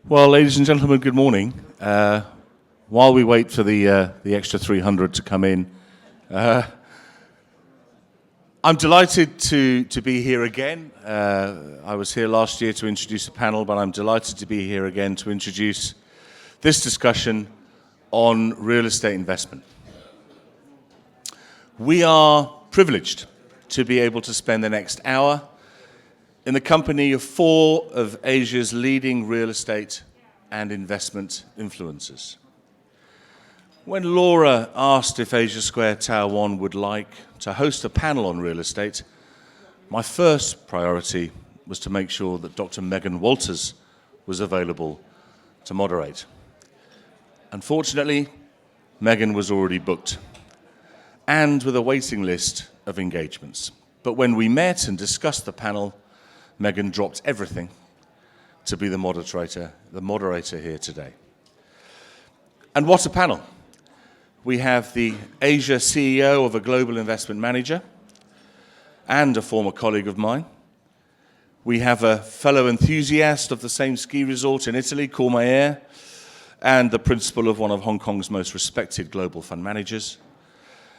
Well, ladies and gentlemen, good morning. While we wait for the extra 300 to come in, I'm delighted to be here again. I was here last year to introduce a panel, but I'm delighted to be here again to introduce this discussion on real estate investment. We are privileged to be able to spend the next hour in the company of 4 of Asia's leading real estate and investment influencers. When Laura asked if Asia Square Tower 1 would like to host a panel on real estate, my first priority was to make sure that Dr. Megan Walters was available to moderate. Unfortunately, Megan was already booked and with a waiting list of engagements. But when we met and discussed the panel, Megan dropped everything to be the moderator here today. And what a panel. We have the Asia CEO of a global investment manager and a former colleague of mine. We have a fellow enthusiast of the same ski resort in Italy, Courmayeur, and the principal of one of Hong Kong's most respected global fund managers,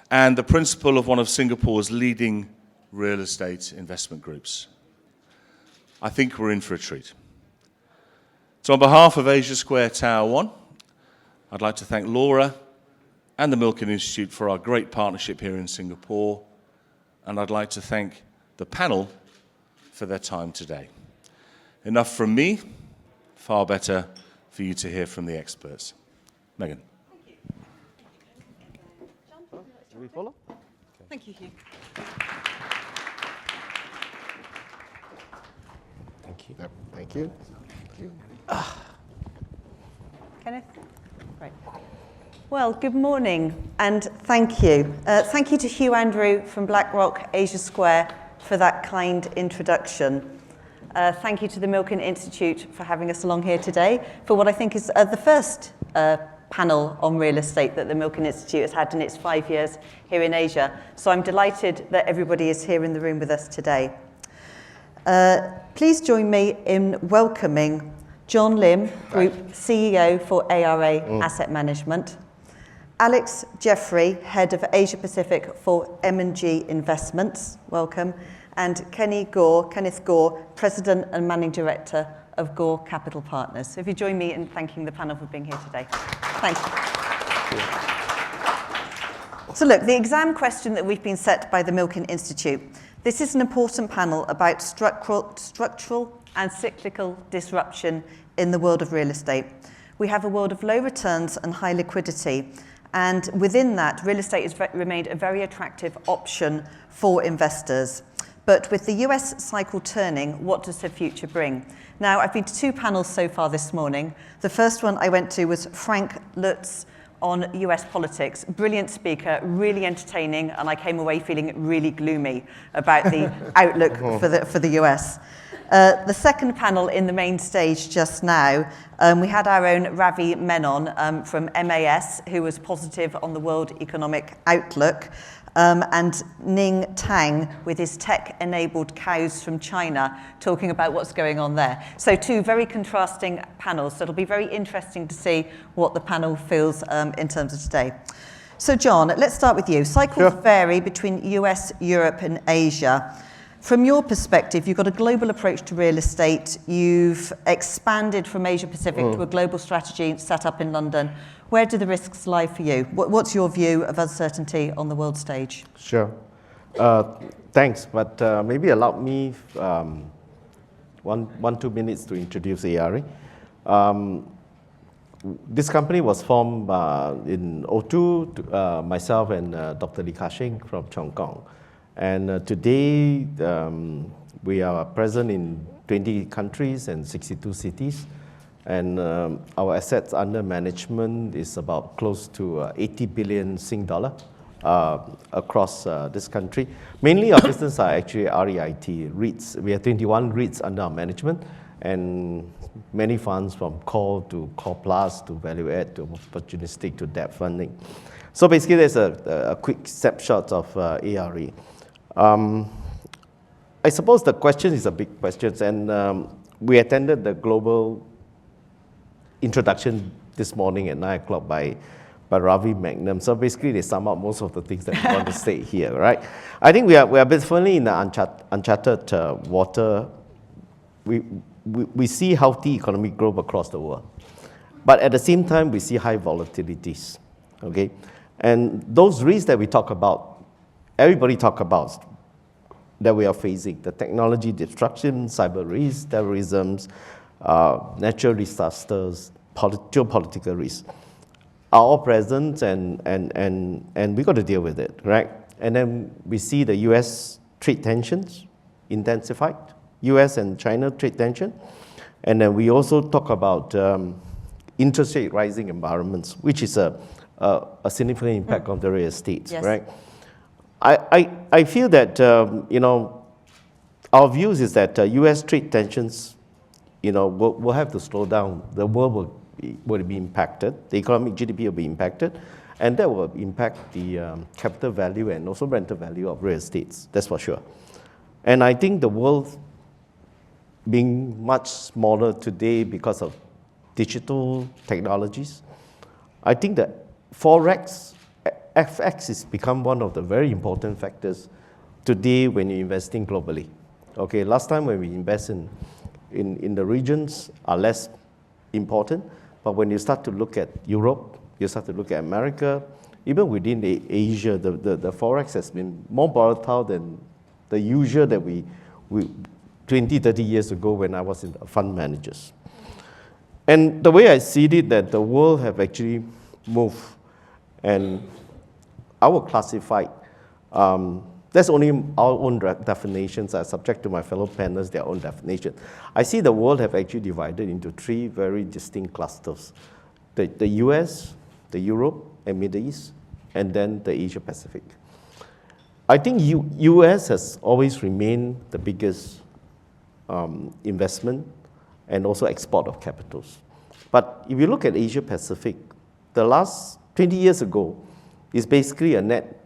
and the principal of one of Singapore's leading real estate investment groups. I think we're in for a treat. So on behalf of Asia Square Tower 1, I'd like to thank Laura and the Milken Institute for our great partnership here in Singapore, and I'd like to thank the panel for their time today. Enough from me, far better for you to hear from the experts. Megan. Thank you. John, do we follow? Okay. Thank you, Hugh. Thank you. Yep. Thank you. Kenneth? Right. Well, good morning and thank you. Thank you to Hugh Andrew from BlackRock Asia Square for that kind introduction. Thank you to the Milken Institute for having us along here today for what I think is the first panel on real estate that the Milken Institute has had in its 5 years here in Asia. So I'm delighted that everybody is here in the room with us today. Please join me in welcoming John Lim, Group CEO for ARA Asset Management, Alex Jeffrey, Head of Asia Pacific for M&G Investments, welcome, and Kenneth Gore, President and Managing Director of Gore Capital Partners. So if you join me in thanking the panel for being here today. Thanks. So look, the exam question that we've been set by the Milken Institute. This is an important panel about structural and cyclical disruption in the world of real estate. We have a world of low returns and high liquidity, and within that, real estate has remained a very attractive option for investors. But with the US cycle turning, what does the future bring? Now, I've been to 2 panels so far this morning. The first one I went to was Frank Lutz on US politics. Brilliant speaker, really entertaining, and I came away feeling really gloomy about the outlook for the US. The second panel in the main stage just now, we had our own Ravi Menon from MAS, who was positive on the world economic outlook, and Ning Tang with his tech-enabled cows from China, talking about what's going on there. So 2 very contrasting panels, so it'll be very interesting to see what the panel feels in terms of today. So John, let's start with you. Cycles vary between US, Europe and Asia. From your perspective, you've got a global approach to real estate. You've expanded from Asia Pacific to a global strategy set up in London. Where do the risks lie for you? What's your view of uncertainty on the world stage? Sure. Thanks, but maybe allow me 2 minutes to introduce ARE. This company was formed in 2002, myself and Dr. Lee Ka-shing from Hong Kong. And today, we are present in 20 countries and 62 cities. And our assets under management is about close to 80 billion Sing dollar across this country. Mainly our business are actually REIT, REITs. We have 21 REITs under our management and many funds from core to core plus to value add to opportunistic to debt funding. So basically there's a quick snapshot of ARE. I suppose the question is a big question, and we attended the global introduction this morning at 9 o'clock by Ravi Magnum. So basically, they sum up most of the things that we want to say here, right? I think we are basically in the uncharted water. We see healthy economic growth across the world. But at the same time, we see high volatilities, okay? And those risks that we talk about, everybody talk about, that we are facing, the technology disruption, cyber risks, terrorism, natural disasters, geopolitical risks, are all present, and we got to deal with it, right? And then we see the U.S. trade tensions intensified, U.S. and China trade tension, and then we also talk about interest rate rising environments, which is a significant impact on the real estate, yes. right? I feel that our views is that U.S. trade tensions, will have to slow down. The world will be impacted. The economic GDP will be impacted, and that will impact the capital value and also rental value of real estates. That's for sure. And I think the world being much smaller today because of digital technologies, I think that FX has become one of the very important factors today when you're investing globally. Okay, last time when we invest in the regions are less important, but when you start to look at Europe, you start to look at America, even within Asia, the Forex has been more volatile than the usual that we 20, 30 years ago when I was in fund managers. And the way I see it, that the world have actually moved, and our classified, that's only our own definitions. I subject to my fellow panelists their own definition. I see the world have actually divided into three very distinct clusters. The US, the Europe and Middle East, and then the Asia Pacific. I think US has always remained the biggest investment and also export of capitals. But if you look at Asia Pacific, the last 20 years ago is basically a net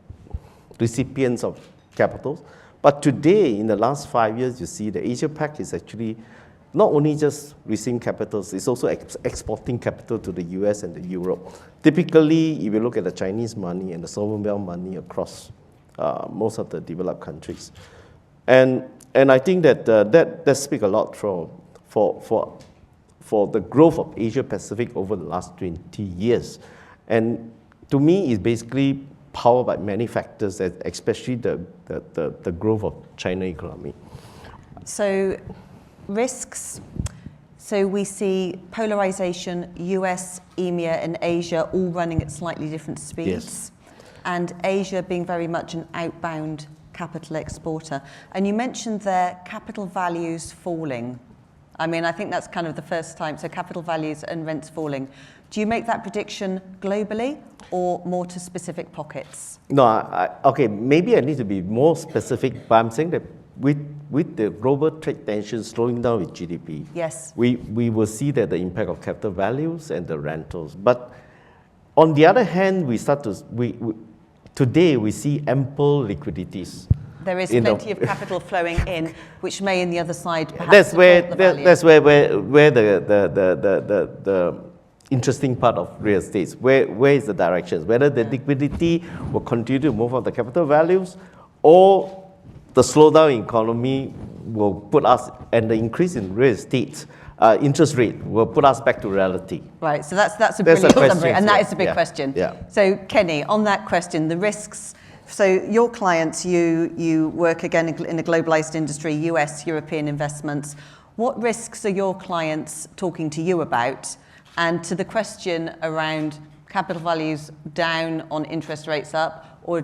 recipients of capitals. But today, in the last 5 years, you see the Asia Pac is actually not only just receiving capitals, it's also exporting capital to the US and the Europe. Typically, if you look at the Chinese money and the sovereign wealth money across most of the developed countries. And I think that speaks a lot for the growth of Asia Pacific over the last 20 years. And to me, it's basically powered by many factors, especially the growth of China economy. So risks, so we see polarization, US, EMEA and Asia all running at slightly different speeds. Yes. And Asia being very much an outbound capital exporter. And you mentioned there capital values falling. I mean, I think that's kind of the first time, so capital values and rents falling. Do you make that prediction globally or more to specific pockets? No, okay, maybe I need to be more specific, but I'm saying that with the global trade tensions slowing down with GDP, yes, we will see that the impact of capital values and the rentals. But on the other hand, today we see ample liquidities. There is plenty of capital flowing in, which may, on the other side, perhaps support the value. That's where the interesting part of real estate. Where is the direction? Whether the liquidity will continue to move on the capital values, or the slowdown in economy will put us, and the increase in real estate interest rate will put us back to reality. Right. So that's a brilliant summary, and that is a big question. Yeah. So Kenny, on that question, the risks. So your clients, you work again in a globalized industry, US, European investments. What risks are your clients talking to you about? And to the question around capital values down on interest rates up, or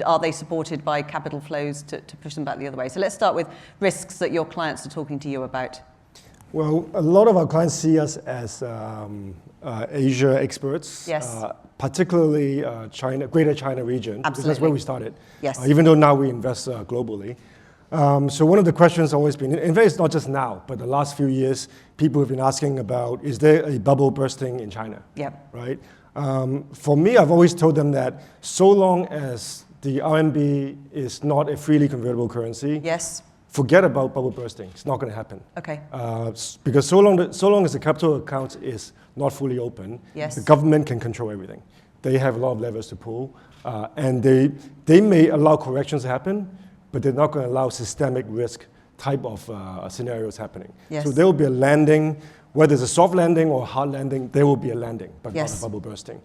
are they supported by capital flows to push them back the other way? So let's start with risks that your clients are talking to you about. Well, a lot of our clients see us as Asia experts. Yes. Particularly China, Greater China region. Absolutely. Because that's where we started. Yes. Even though now we invest globally. So one of the questions has always been, in fact, it's not just now, but the last few years, people have been asking about, is there a bubble bursting in China? Yep. Right? For me, I've always told them that so long as the RMB is not a freely convertible currency, yes, forget about bubble bursting. It's not going to happen. Okay. Because so long as the capital account is not fully open, Yes. the government can control everything. They have a lot of levers to pull, and they may allow corrections to happen, but they're not going to allow systemic risk type of scenarios happening. Yes. So there will be a landing, whether it's a soft landing or a hard landing, there will be a landing, but Yes. not a bubble bursting.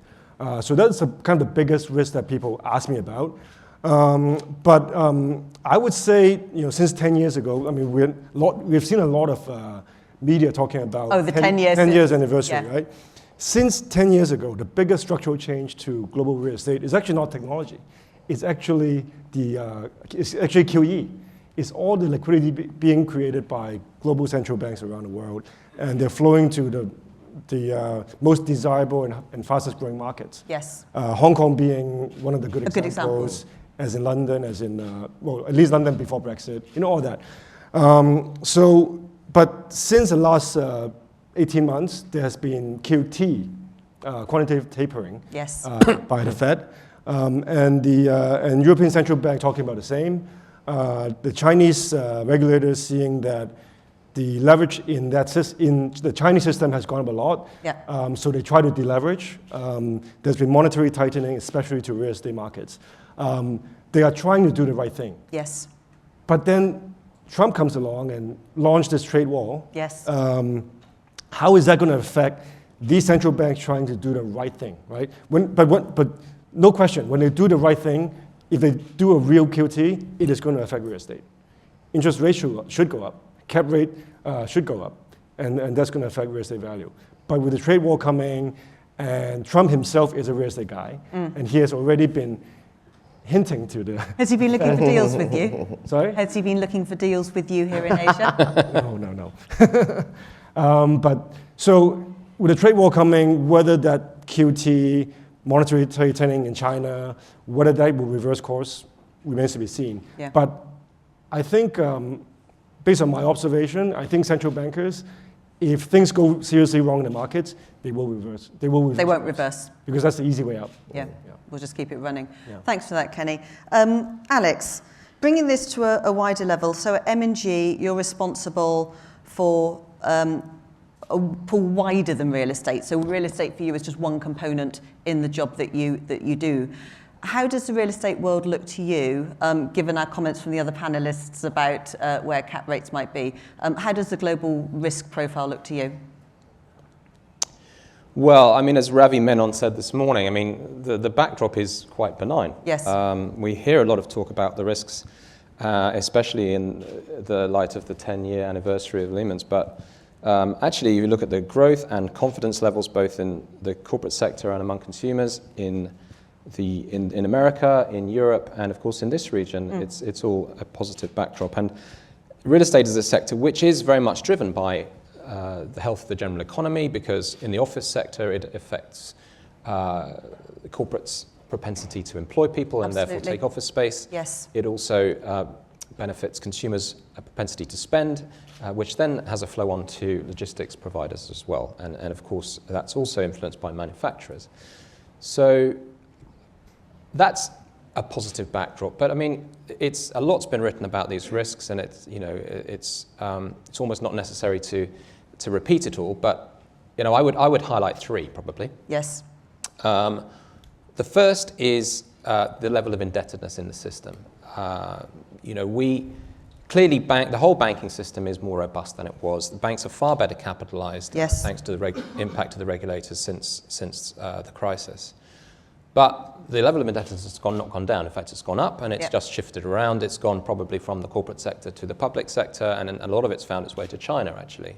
So that's kind of the biggest risk that people ask me about. But I would say, since 10 years ago, I mean, we've seen a lot of media talking about the 10 years 10 years anniversary, yeah. right? Since 10 years ago, the biggest structural change to global real estate is actually not technology. It's actually QE. It's all the liquidity being created by global central banks around the world, and they're flowing to the most desirable and fastest growing markets. Yes. Hong Kong being one of the good example. examples, as in London, as in, at least London before Brexit, all that. But since the last 18 months, there has been QT, quantitative tapering, Yes. by the Fed, and European Central Bank talking about the same. The Chinese regulators seeing that the leverage in the Chinese system has gone up a lot, Yeah. so they try to deleverage. There's been monetary tightening, especially to real estate markets. They are trying to do the right thing. Yes. But then Trump comes along and launched this trade war. Yes. How is that going to affect these central banks trying to do the right thing, right? But no question, when they do the right thing, if they do a real QT, it is going to affect real estate. Interest rates should go up. Cap rate should go up. And that's going to affect real estate value. But with the trade war coming, and Trump himself is a real estate guy, and he has already been hinting to the... Has he been looking for deals with you? Sorry? Has he been looking for deals with you here in Asia? No. But so with the trade war coming, whether that QT, monetary tightening in China, whether that will reverse course remains to be seen. Yeah. But I think, based on my observation, I think central bankers, if things go seriously wrong in the markets, they will reverse. They won't reverse. Because that's the easy way out. Yeah. We'll just keep it running. Yeah. Thanks for that, Kenny. Alex, bringing this to a wider level, so at M&G, you're responsible for wider than real estate. So real estate for you is just one component in the job that you do. How does the real estate world look to you, given our comments from the other panelists about where cap rates might be? How does the global risk profile look to you? Well, I mean, as Ravi Menon said this morning, I mean, the backdrop is quite benign. Yes. We hear a lot of talk about the risks, especially in the light of the 10-year anniversary of Lehman's. But actually, if you look at the growth and confidence levels, both in the corporate sector and among consumers, in America, in Europe, and of course in this region, it's all a positive backdrop. And real estate is a sector which is very much driven by the health of the general economy, because in the office sector it affects the corporate's propensity to employ people and therefore take office space. Yes. It also benefits consumers' propensity to spend, which then has a flow on to logistics providers as well. And of course that's also influenced by manufacturers. So that's a positive backdrop, but I mean, a lot's been written about these risks, and it's almost not necessary to repeat it all. But I would highlight three probably. Yes. The first is the level of indebtedness in the system. We clearly the whole banking system is more robust than it was. The banks are far better capitalized, yes, thanks to the impact of the regulators since the crisis. But the level of indebtedness has not gone down. In fact, it's gone up, and it's just shifted around. It's gone probably from the corporate sector to the public sector, and a lot of it's found its way to China, actually.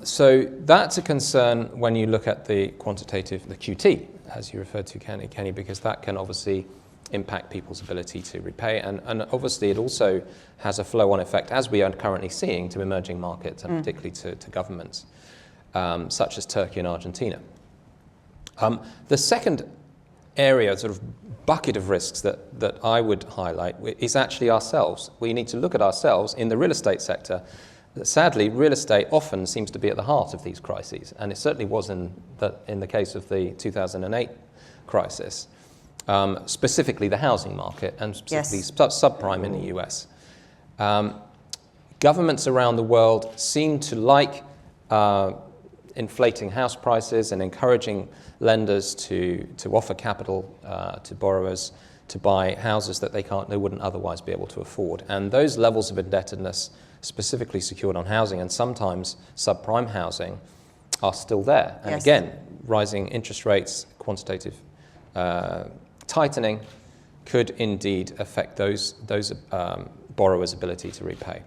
So that's a concern when you look at the QT, as you referred to, Kenny, because that can obviously impact people's ability to repay. And obviously it also has a flow-on effect, as we are currently seeing, to emerging markets, and particularly to governments, such as Turkey and Argentina. The second area, sort of bucket of risks that I would highlight is actually ourselves. We need to look at ourselves in the real estate sector. Sadly, real estate often seems to be at the heart of these crises, and it certainly was in the case of the 2008 crisis, specifically the housing market, and specifically subprime in the US. Governments around the world seem to like inflating house prices and encouraging lenders to offer capital to borrowers to buy houses that they wouldn't otherwise be able to afford. And those levels of indebtedness, specifically secured on housing and sometimes subprime housing, are still there. And yes. Again, rising interest rates, quantitative tightening could indeed affect those borrowers' ability to repay.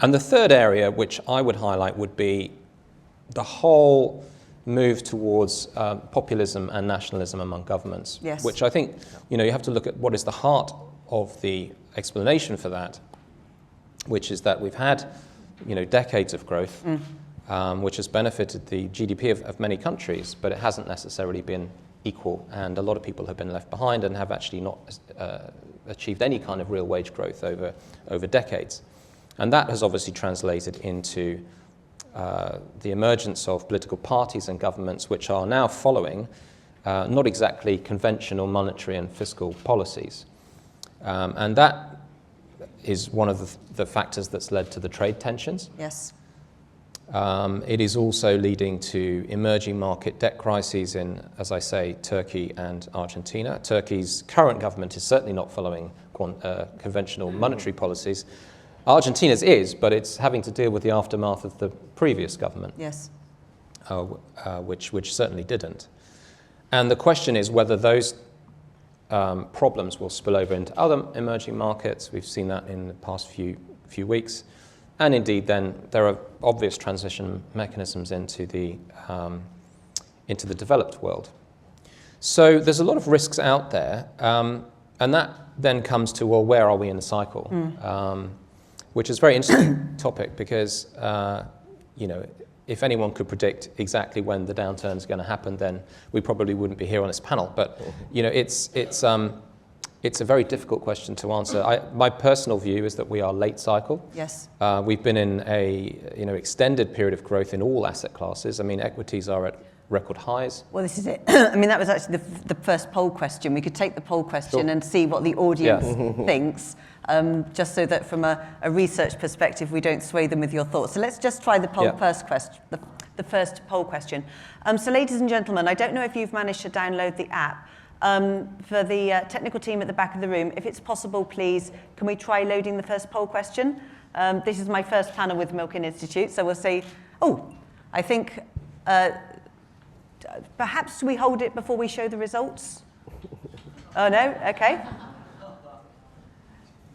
And the third area which I would highlight would be the whole move towards populism and nationalism among governments, yes. which I think you have to look at what is the heart of the explanation for that, which is that we've had decades of growth, which has benefited the GDP of many countries, but it hasn't necessarily been equal, and a lot of people have been left behind and have actually not achieved any kind of real wage growth over decades. And that has obviously translated into the emergence of political parties and governments which are now following not exactly conventional monetary and fiscal policies. And that is one of the factors that's led to the trade tensions. Yes. It is also leading to emerging market debt crises in, as I say, Turkey and Argentina. Turkey's current government is certainly not following conventional monetary policies. Argentina's is, but it's having to deal with the aftermath of the previous government, Yes. Which certainly didn't. And the question is whether those problems will spill over into other emerging markets. We've seen that in the past few weeks. And indeed, then there are obvious transition mechanisms into the developed world. So there's a lot of risks out there, and that then comes to, well, where are we in the cycle? Which is a very interesting topic because, if anyone could predict exactly when the downturn is going to happen, then we probably wouldn't be here on this panel. But, it's a very difficult question to answer. My personal view is that we are late cycle. Yes. We've been in a extended period of growth in all asset classes. I mean, equities are at record highs. Well, this is it. I mean, that was actually the first poll question. We could take the poll question Sure. and see what the audience thinks, just so that from a research perspective, we don't sway them with your thoughts. So let's just try the poll first question, the first poll question. So ladies and gentlemen, I don't know if you've managed to download the app. For the technical team at the back of the room, if it's possible, please, can we try loading the first poll question? This is my first panel with Milken Institute, so we'll say, I think perhaps we hold it before we show the results? Oh, no? Okay.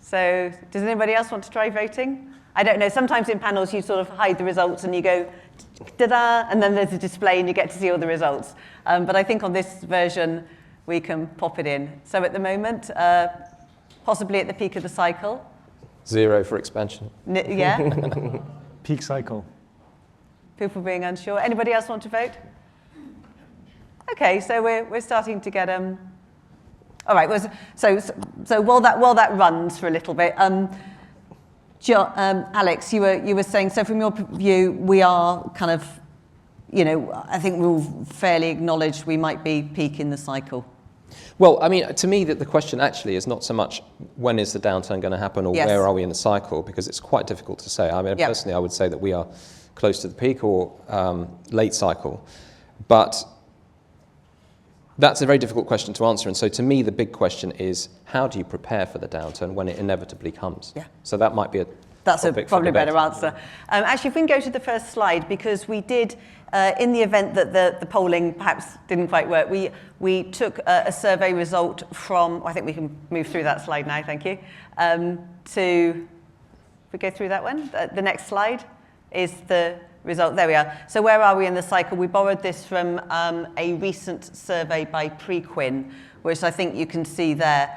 So does anybody else want to try voting? I don't know. Sometimes in panels you sort of hide the results and you go, ta-da, and then there's a display and you get to see all the results. But I think on this version, we can pop it in. So at the moment, possibly at the peak of the cycle. 0 for expansion. Yeah? Peak cycle. People being unsure. Anybody else want to vote? Okay, so we're starting to get all right. Well, so while that runs for a little bit, Alex, you were saying. So from your view, we are kind of, I think we'll fairly acknowledge we might be peaking the cycle. Well, I mean, to me, the question actually is not so much when is the downturn going to happen or where are we in the cycle, because it's quite difficult to say. I mean, personally, I would say that we are close to the peak or late cycle, but that's a very difficult question to answer. And so to me, the big question is, how do you prepare for the downturn when it inevitably comes? Yeah. So that might be That's probably a better answer. Actually, if we can go to the first slide, because we did, in the event that the polling perhaps didn't quite work, we took a survey result from, I think we can move through that slide now, thank you, if we go through that one, the next slide is the result. There we are. So where are we in the cycle? We borrowed this from a recent survey by Prequin, which I think you can see there.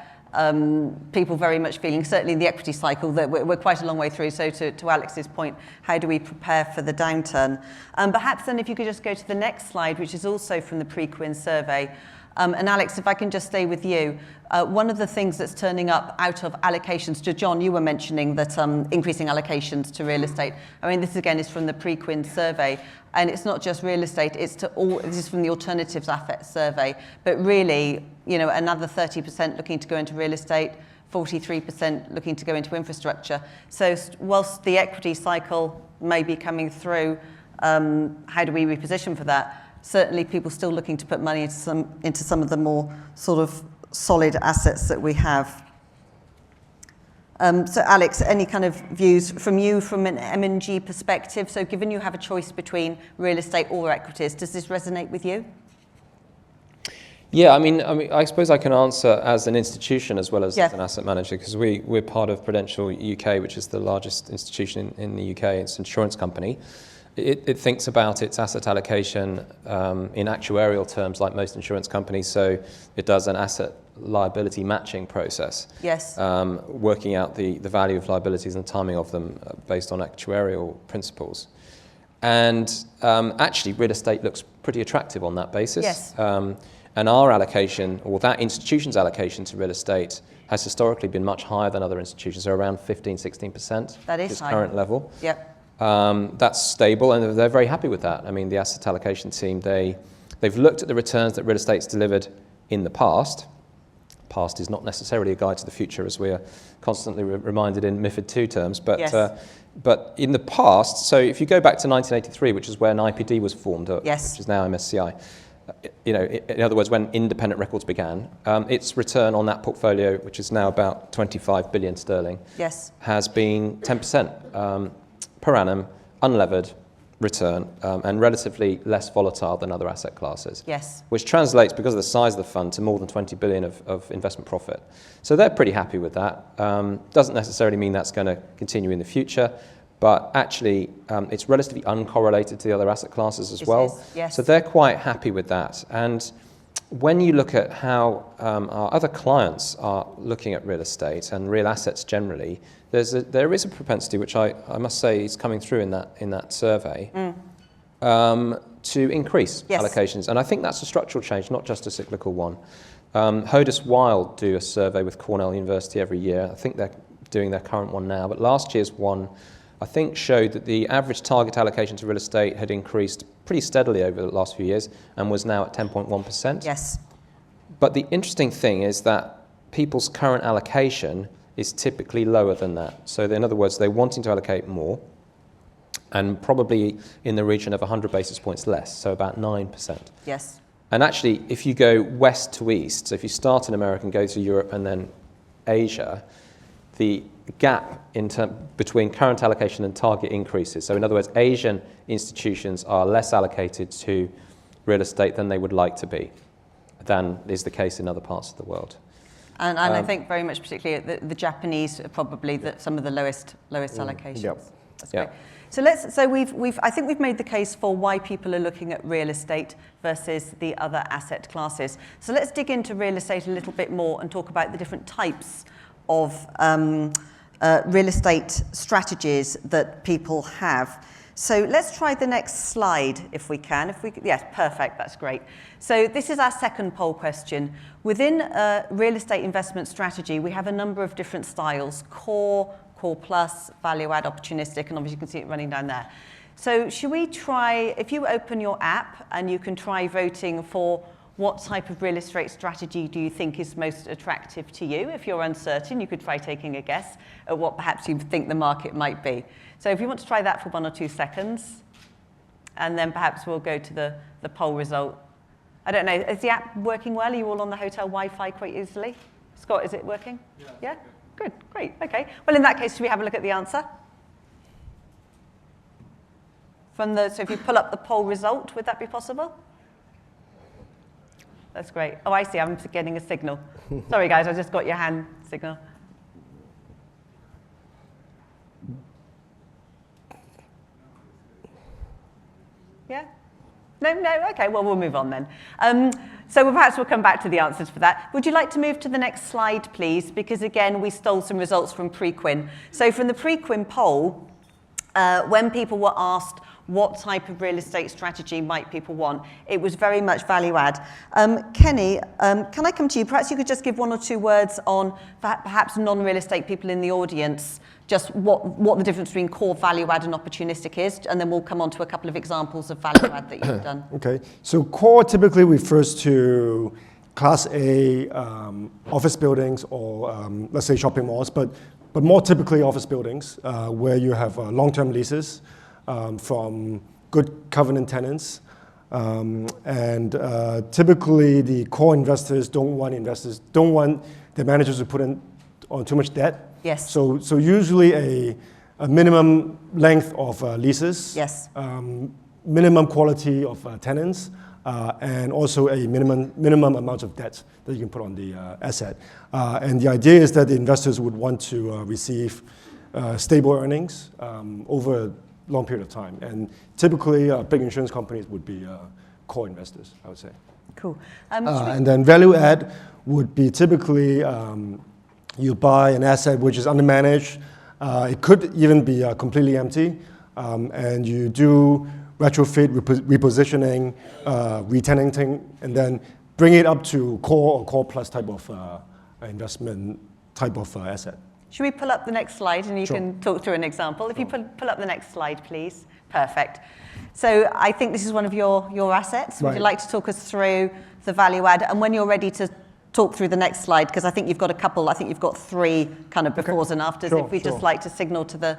People very much feeling, certainly in the equity cycle, that we're quite a long way through. So to Alex's point, how do we prepare for the downturn? Perhaps then if you could just go to the next slide, which is also from the Prequin survey. And Alex, if I can just stay with you, one of the things that's turning up out of allocations, to John, you were mentioning that increasing allocations to real estate. I mean, this again is from the Prequin survey, and it's not just real estate, it's to all, this is from the alternatives asset survey, but really, another 30% looking to go into real estate, 43% looking to go into infrastructure. So whilst the equity cycle may be coming through, how do we reposition for that? Certainly people still looking to put money into some of the more sort of solid assets that we have. So Alex, any kind of views from you from an M&G perspective? So given you have a choice between real estate or equities, does this resonate with you? Yeah, I mean, I suppose I can answer as an institution as well as Yeah. as an asset manager, because we're part of Prudential UK, which is the largest institution in the UK. It's an insurance company. It thinks about its asset allocation in actuarial terms, like most insurance companies. So it does an asset liability matching process. Yes. Working out the value of liabilities and the timing of them based on actuarial principles. And actually, real estate looks pretty attractive on that basis. Yes. And our allocation, or that institution's allocation to real estate, has historically been much higher than other institutions, so around 15-16%. That is which high. Current level. Yep. That's stable, and they're very happy with that. I mean, the asset allocation team, they've looked at the returns that real estate's delivered in the past. Past is not necessarily a guide to the future, as we are constantly reminded in MiFID II terms. But Yes. But in the past, so if you go back to 1983, which is when IPD was formed, Yes. which is now MSCI, in other words, when independent records began, its return on that portfolio, which is now about 25 billion sterling, Yes. has been 10% per annum, unlevered return, and relatively less volatile than other asset classes. Yes. Which translates, because of the size of the fund, to more than 20 billion of investment profit. So they're pretty happy with that. Doesn't necessarily mean that's going to continue in the future, but actually it's relatively uncorrelated to the other asset classes as well. Is, yes. So they're quite happy with that. And when you look at how our other clients are looking at real estate and real assets generally, there is a propensity, which I must say is coming through in that survey, to increase Yes. allocations. And I think that's a structural change, not just a cyclical one. Hodis Wild do a survey with Cornell University every year. I think they're doing their current one now, but last year's one, I think, showed that the average target allocation to real estate had increased pretty steadily over the last few years and was now at 10.1%. Yes. But the interesting thing is that people's current allocation is typically lower than that. So in other words, they're wanting to allocate more, and probably in the region of 100 basis points less, so about 9%. Yes. And actually, if you go west to east, so if you start in America and go to Europe and then Asia, the gap between current allocation and target increases. So in other words, Asian institutions are less allocated to real estate than they would like to be, than is the case in other parts of the world. And I think very much particularly the Japanese are probably some of the lowest allocations. Yep. That's Yeah. great. So I think we've made the case for why people are looking at real estate versus the other asset classes. So let's dig into real estate a little bit more and talk about the different types of real estate strategies that people have. So let's try the next slide if we can. Yes, perfect, that's great. So this is our second poll question. Within a real estate investment strategy, we have a number of different styles: core, core plus, value add, opportunistic, and obviously you can see it running down there. So should we try, if you open your app and you can try voting for what type of real estate strategy do you think is most attractive to you? If you're uncertain, you could try taking a guess at what perhaps you think the market might be. So if you want to try that for 1 or 2 seconds, and then perhaps we'll go to the poll result. I don't know, is the app working well? Are you all on the hotel Wi-Fi quite easily? Scott, is it working? Yeah? Good, great, okay. Well, in that case, should we have a look at the answer? So if you pull up the poll result, would that be possible? That's great. Oh, I see, I'm getting a signal. Sorry, guys, I just got your hand signal. Yeah? No, okay, well, we'll move on then. So perhaps we'll come back to the answers for that. Would you like to move to the next slide, please? Because again, we stole some results from Preqin. So from the Preqin poll, when people were asked what type of real estate strategy might people want, it was very much value add. Kenny, can I come to you? Perhaps you could just give 1 or 2 words on perhaps non-real estate people in the audience, just what the difference between core, value add and opportunistic is, and then we'll come on to a couple of examples of value add that you've done. Okay, so core typically refers to Class A office buildings or let's say shopping malls, but more typically office buildings where you have long-term leases from good covenant tenants. Typically the core investors don't want the managers to put in on too much debt. Yes. So usually a minimum length of leases. Yes. Minimum quality of tenants, and also a minimum amount of debt that you can put on the asset. And the idea is that the investors would want to receive stable earnings over a long period of time. And typically, big insurance companies would be core investors, I would say. Cool. And then value add would be typically you buy an asset which is undermanaged. It could even be completely empty, and you do retrofit, repositioning, re-tenanting, and then bring it up to core or core plus type of investment type of asset. Should we pull up the next slide and you Sure. can talk through an example? If you pull up the next slide, please. Perfect. So I think this is one of your assets. Would Right. you like to talk us through the value add? And when you're ready to talk through the next slide, because I think you've got a couple, I think you've got three kind of befores and afters. Sure, if we just sure. like to signal to the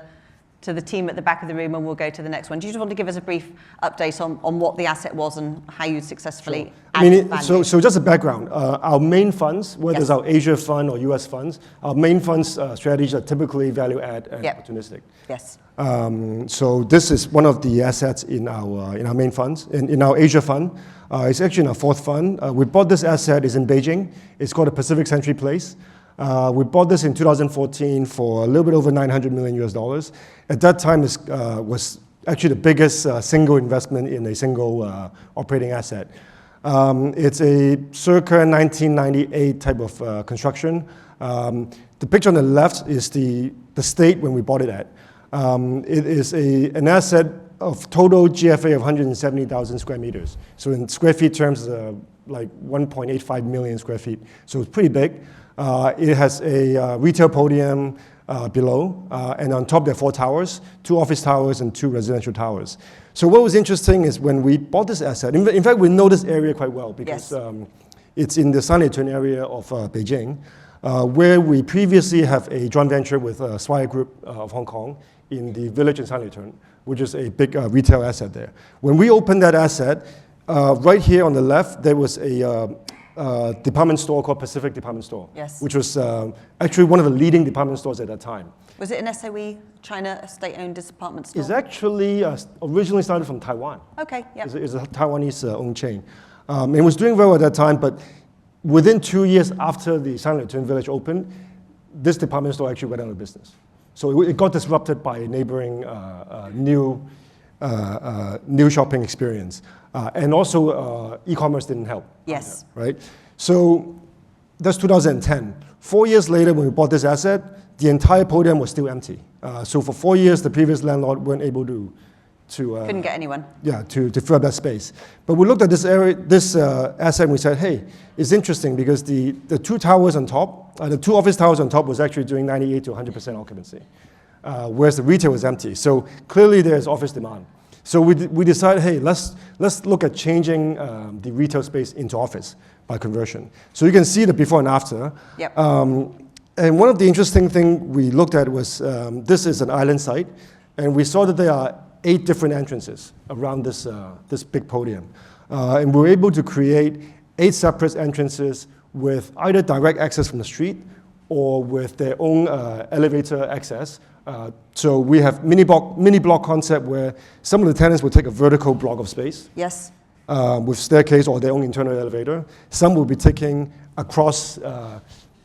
team at the back of the room and we'll go to the next one. Do you just want to give us a brief update on what the asset was and how you successfully added value? So just a background. Our main funds, whether it's Yes. our Asia fund or US funds, our main funds strategies are typically value add and Yep. opportunistic. Yes. So this is one of the assets in our main funds, in our Asia fund. It's actually in our fourth fund. We bought this asset, it's in Beijing. It's called a Pacific Century Place. We bought this in 2014 for a little bit over $900 million US. At that time, it was actually the biggest single investment in a single operating asset. It's a circa 1998 type of construction. The picture on the left is the state when we bought it at. It is an asset of total GFA of 170,000 square meters. So in square feet terms, like 1.85 million square feet. So it's pretty big. It has a retail podium below, and on top there are 4 towers, 2 office towers and 2 residential towers. So what was interesting is when we bought this asset, in fact we know this area quite well because Yes. It's in the Sanlitun area of Beijing, where we previously have a joint venture with Swire Group of Hong Kong in the village in Sanlitun, which is a big retail asset there. When we opened that asset, right here on the left, there was a department store called Pacific Department Store, Yes. which was actually one of the leading department stores at that time. Was it an SOE, China, a state-owned department store? It's actually originally started from Taiwan. Okay, yeah. It's a Taiwanese owned chain. It was doing well at that time, but within 2 years after the Sanlitun village opened, this department store actually went out of business. So it got disrupted by a neighboring new shopping experience. And also e-commerce didn't help. Yes. Right? So that's 2010. 4 years later, when we bought this asset, the entire podium was still empty. So for 4 years, the previous landlord weren't able to Couldn't get anyone. to fill up that space. But we looked at this area, this asset, and we said, hey, it's interesting because the 2 towers on top, the 2 office towers on top was actually doing 98 to 100% occupancy, whereas the retail was empty. So clearly there's office demand. So we decided, hey, let's look at changing the retail space into office by conversion. So you can see the before and after. Yep. And one of the interesting things we looked at was this is an island site, and we saw that there are 8 different entrances around this big podium. And we were able to create 8 separate entrances with either direct access from the street or with their own elevator access. So we have mini block concept where some of the tenants will take a vertical block of space Yes. with staircase or their own internal elevator. Some will be taking across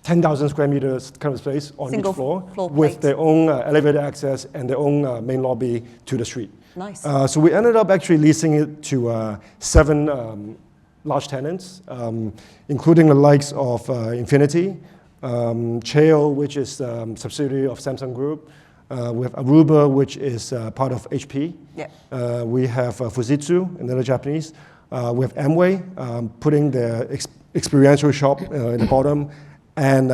10,000 square meters kind of space on Single each floor floor with plate. their own elevator access and their own main lobby to the street. Nice. So we ended up actually leasing it to 7 large tenants, including the likes of Infinity, Cheo, which is subsidiary of Samsung Group. We have Aruba, which is part of HP. Yep. We have Fujitsu, another Japanese. We have Amway, putting their experiential shop in the bottom, and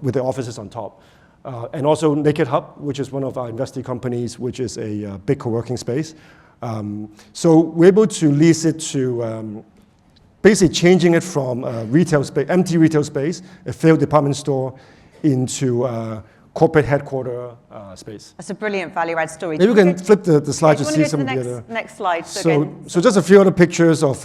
with the offices on top. And also Naked Hub, which is one of our investee companies, which is a big co-working space. So we're able to lease it to basically changing it from retail space, empty retail space, a failed department store, into corporate headquarter space. That's a brilliant value-add story. Maybe we can flip the slide to do you see want to some go of to the the other. next slide? So just a few other pictures of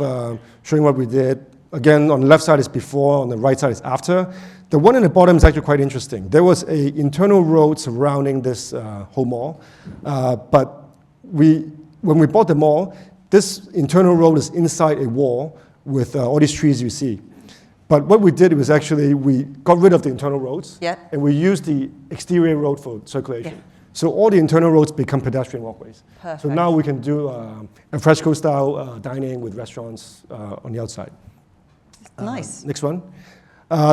showing what we did. Again, on the left side is before, on the right side is after. The one in the bottom is actually quite interesting. There was an internal road surrounding this whole mall, but when we bought the mall, this internal road is inside a wall with all these trees you see. But what we did was actually we got rid of the internal roads, and we used the exterior road for circulation. Yeah. So all the internal roads become pedestrian walkways. Perfect. So now we can do a fresco style dining with restaurants on the outside. Nice. Next one.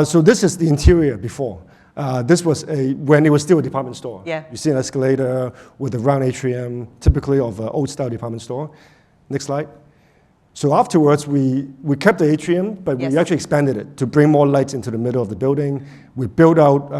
So this is the interior before. This was when it was still a department store. Yeah. You see an escalator with a round atrium, typically of an old style department store. Next slide. So afterwards, we kept the atrium, but we actually expanded it to bring more lights into the middle of the building. We built out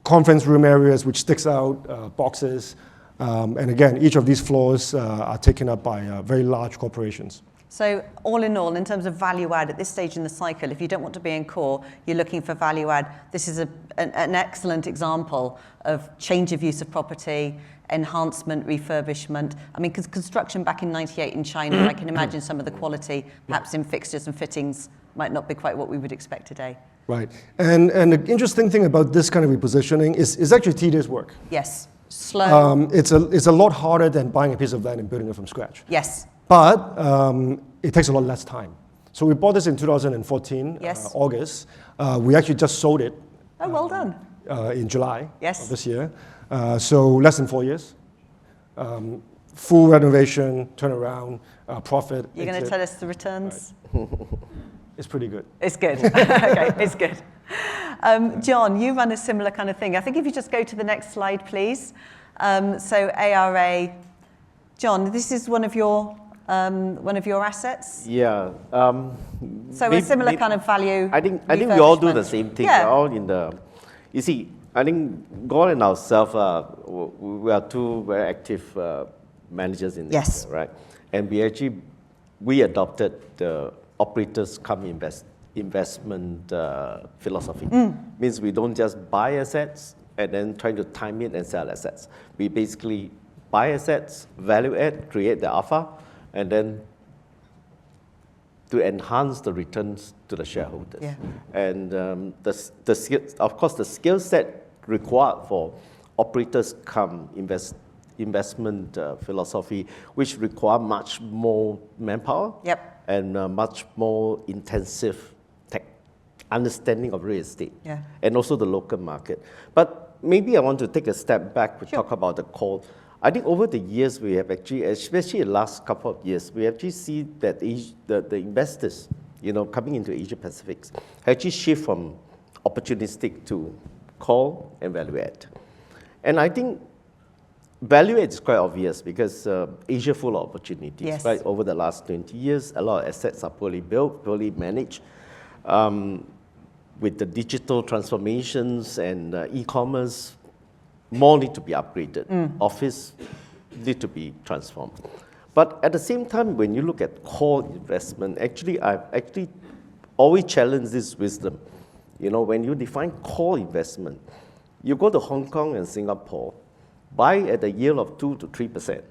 conference room areas, which sticks out, boxes. And again, each of these floors are taken up by very large corporations. So all in all, in terms of value add at this stage in the cycle, if you don't want to be in core, you're looking for value add. This is an excellent example of change of use of property, enhancement, refurbishment. I mean, because construction back in '98 in China, I can imagine some of the quality, perhaps in fixtures and fittings, might not be quite what we would expect today. Right. And the interesting thing about this kind of repositioning is actually tedious work. Yes. Slow. It's a lot harder than buying a piece of land and building it from scratch. Yes. But it takes a lot less time. So we bought this in 2014, August. We actually just sold it. Oh, well done. In July Yes. of this year. So less than 4 years. Full renovation, turnaround, profit. You're going to tell us the returns? Right. It's pretty good. It's good. Okay, it's good. John, you run a similar kind of thing. I think if you just go to the next slide, please. So ARA. John, this is one of your assets. Yeah. So a similar kind of value. I think we all do the refurbishment. same thing. Yeah. We're all in the. You see, I think Gordon and ourselves, we are two very active managers in Yes. this, right? And we adopted the operators come investment philosophy. Means we don't just buy assets and then try to time it and sell assets. We basically buy assets, value add, create the alpha, and then to enhance the returns to the shareholders. Yeah. And of course, the skill set required for operators come investment philosophy, which require much more manpower. Yep. And much more intensive understanding of real estate, Yeah. and also the local market. But maybe I want to take a step back to talk about the core. I think over the years we have actually, especially the last couple of years, we actually see that the investors, coming into Asia Pacific, actually shift from opportunistic to core and value add. And I think value add is quite obvious because Asia full of opportunities, Yes. right? Over the last 20 years, a lot of assets are poorly built, poorly managed. With the digital transformations and e-commerce, more need to be upgraded. Office need to be transformed. But at the same time, when you look at core investment, I've always challenged this wisdom. When you define core investment, you go to Hong Kong and Singapore, buy at a yield of 2 to 3%,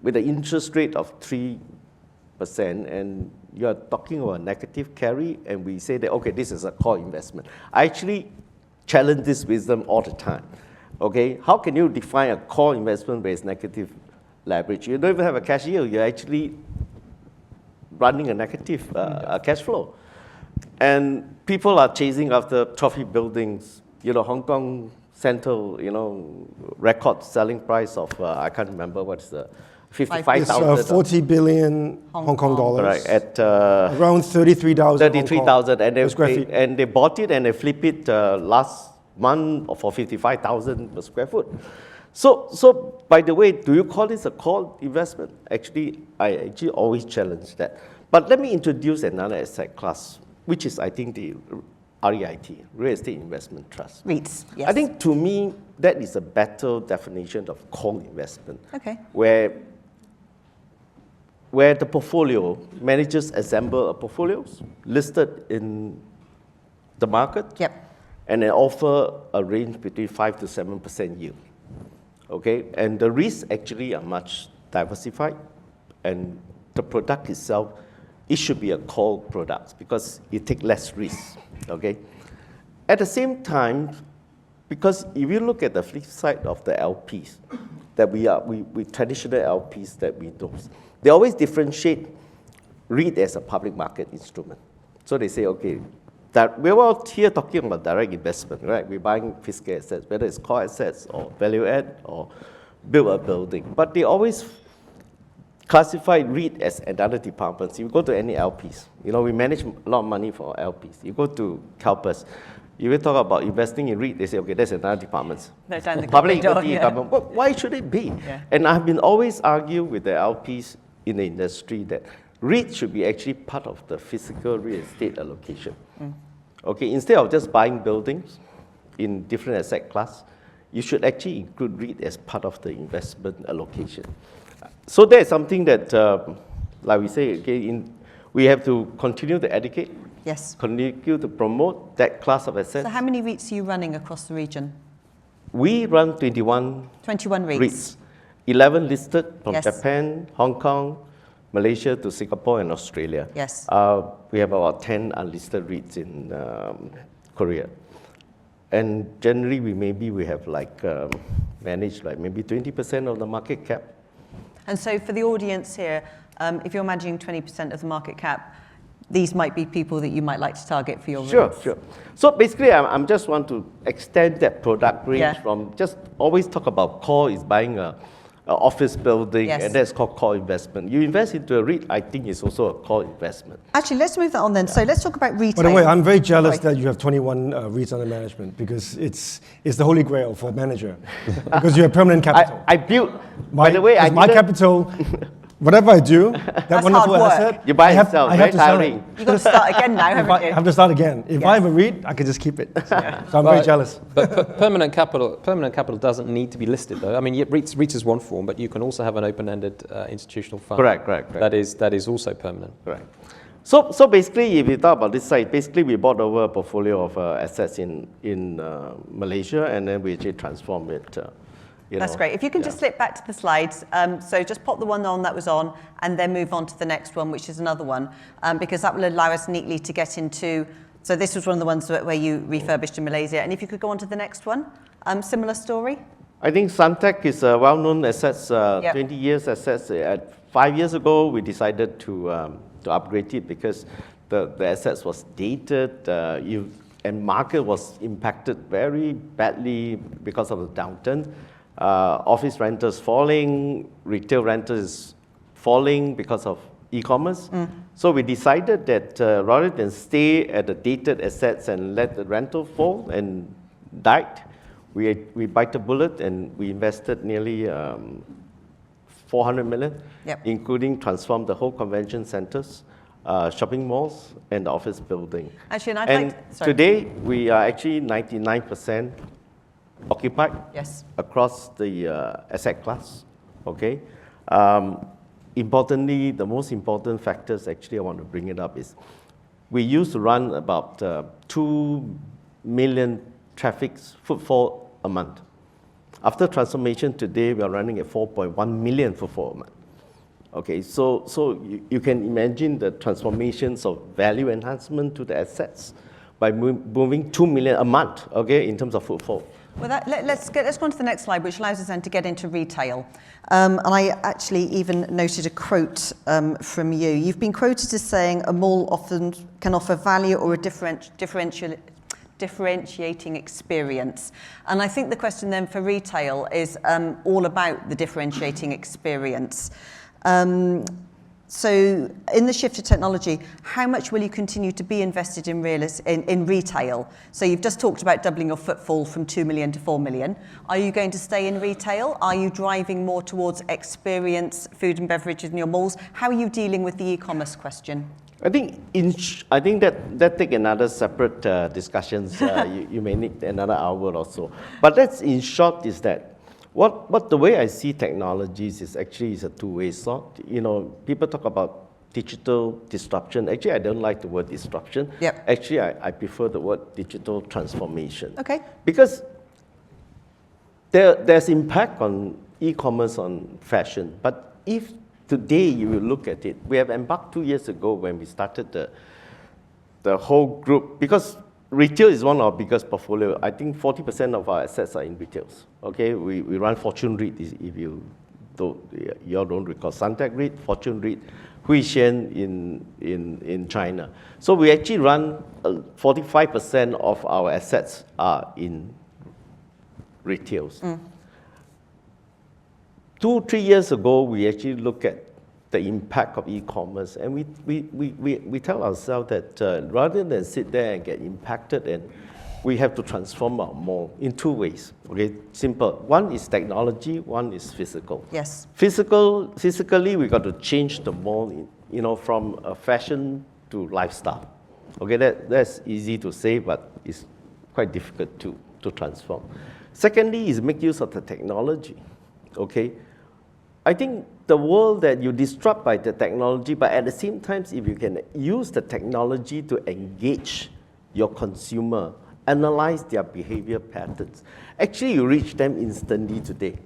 with an interest rate of 3%, and you are talking about a negative carry, and we say that, okay, this is a core investment. I actually challenge this wisdom all the time. Okay, how can you define a core investment where it's negative leverage? You don't even have a cash yield, you're actually running a negative cash flow. And people are chasing after trophy buildings, Hong Kong Central, record selling price of, I can't remember what's the, 55,000. It's 40 billion Hong Kong dollars. Right, at around 33,000 33,000, and square feet. they bought it and they flipped it last month for 55,000 per square foot. So by the way, do you call this a core investment? Actually, I always challenge that. But let me introduce another asset class, which is, I think, the REIT, Real Estate Investment Trust. REITs, yes. I think, to me, that is a better definition of core investment. Okay. Where where the portfolio managers assemble a portfolios listed in the market, Yep. and they offer a range between 5 to 7% yield. Okay, and the risks actually are much diversified, and the product itself, it should be a call product because it takes less risk. Okay, at the same time, because if you look at the flip side of the LPs, that we traditional LPs that we know, they always differentiate REIT as a public market instrument. So they say, okay, that we're all here talking about direct investment, right? We're buying physical assets, whether it's core assets or value add or build a building. But they always classify REIT as another department. So you go to any LPs, we manage a lot of money for LPs. You go to CalPERS, you will talk about investing in REIT, they say, okay, that's another department. They're down the Public corridor, equity yeah. department. Well, why should it be? Yeah. And I've been always argue with the LPs in the industry that REIT should be actually part of the physical real estate allocation. Okay, instead of just buying buildings in different asset class, you should actually include REIT as part of the investment allocation. So that's something that, like we say, okay, we have to continue to educate, Yes. continue to promote that class of assets. So how many REITs are you running across the region? We run 21 21 REITs. REITs, 11 listed from Yes. Japan, Hong Kong, Malaysia to Singapore and Australia. Yes. We have about 10 unlisted REITs in Korea. And generally, we have managed maybe 20% of the market cap. And so for the audience here, if you're managing 20% of the market cap, these might be people that you might like to target for your REITs. Sure. So basically, I'm just want to extend that product range from just always talk about core is buying a office building, Yes. and that's called core investment. You invest into a REIT, I think it's also a core investment. Actually, let's move that on then. So let's talk about retail. By the way, I'm very jealous Sorry. that you have 21 REITs under management because it's the holy grail for a manager because you have permanent capital. I built, by the way, my capital, whatever I do, that wonderful hard work. asset, You buy I and have, sell, I have very to sell it. tiring. You've got to start again now, I haven't you? have to start again. If Yes. I have a REIT, I can just keep it. So I'm very jealous. But permanent capital doesn't need to be listed, though. I mean, REIT is one form, but you can also have an open-ended institutional fund. Correct. That is also permanent. Correct. So basically, if you talk about this side, basically we bought over a portfolio of assets in Malaysia, and then we actually transformed it. That's great. If you can just slip back to the slides. So just pop the one on that was on and then move on to the next one, which is another one, because that will allow us neatly to get into, so this was one of the ones where you refurbished in Malaysia. And if you could go on to the next one, similar story. I think Suntec is a well-known assets, Yep. 20 years assets. 5 years ago, we decided to upgrade it because the assets was dated, and market was impacted very badly because of the downturn. Office rentals falling, retail rentals falling because of e-commerce. So we decided that rather than stay at the dated assets and let the rental fall and died, we bite the bullet and we invested nearly 400 million, Yep. including transform the whole convention centers, shopping malls, and the office building. Actually, and I'd And like to, sorry. today, we are actually 99% occupied Yes. across the asset class, okay? Importantly, the most important factors, actually, I want to bring it up is, we used to run about 2 million footfall a month. After transformation today, we are running at 4.1 million footfall a month. Okay, so you can imagine the transformations of value enhancement to the assets by moving 2 million a month, okay, in terms of footfall. Well, let's go on to the next slide, which allows us then to get into retail. And I actually even noted a quote from you. You've been quoted as saying a mall often can offer value or a differentiating experience. And I think the question then for retail is all about the differentiating experience. So in the shift to technology, how much will you continue to be invested in retail? So you've just talked about doubling your footfall from 2 million to 4 million. Are you going to stay in retail? Are you driving more towards experience, food and beverages in your malls? How are you dealing with the e-commerce question? I think that take another separate discussions. You may need another hour or so. But that's in short is that What the way I see technologies is actually is a two-way sword. You know, people talk about digital disruption. Actually, I don't like the word disruption. Yep. Actually, I prefer the word digital transformation. Okay. Because there's impact on e-commerce on fashion. But if today you will look at it, we have embarked 2 years ago when we started the whole group, because retail is one of our biggest portfolio. I think 40% of our assets are in retails. Okay, we run Fortune REIT, if you all don't recall. Suntec REIT, Fortune REIT, Huixian in China. So we actually run 45% of our assets are in retails. 2-3 years ago, we actually looked at the impact of e-commerce, and we tell ourselves that rather than sit there and get impacted, and we have to transform our mall in 2 ways. Okay, simple. One is technology, one is physical. Yes. Physically, we got to change the mall, from a fashion to lifestyle. Okay, that's easy to say, but it's quite difficult to transform. Secondly, is make use of the technology. Okay, I think the world that you disrupt by the technology, but at the same time, if you can use the technology to engage your consumer, analyze their behavior patterns, actually you reach them instantly today.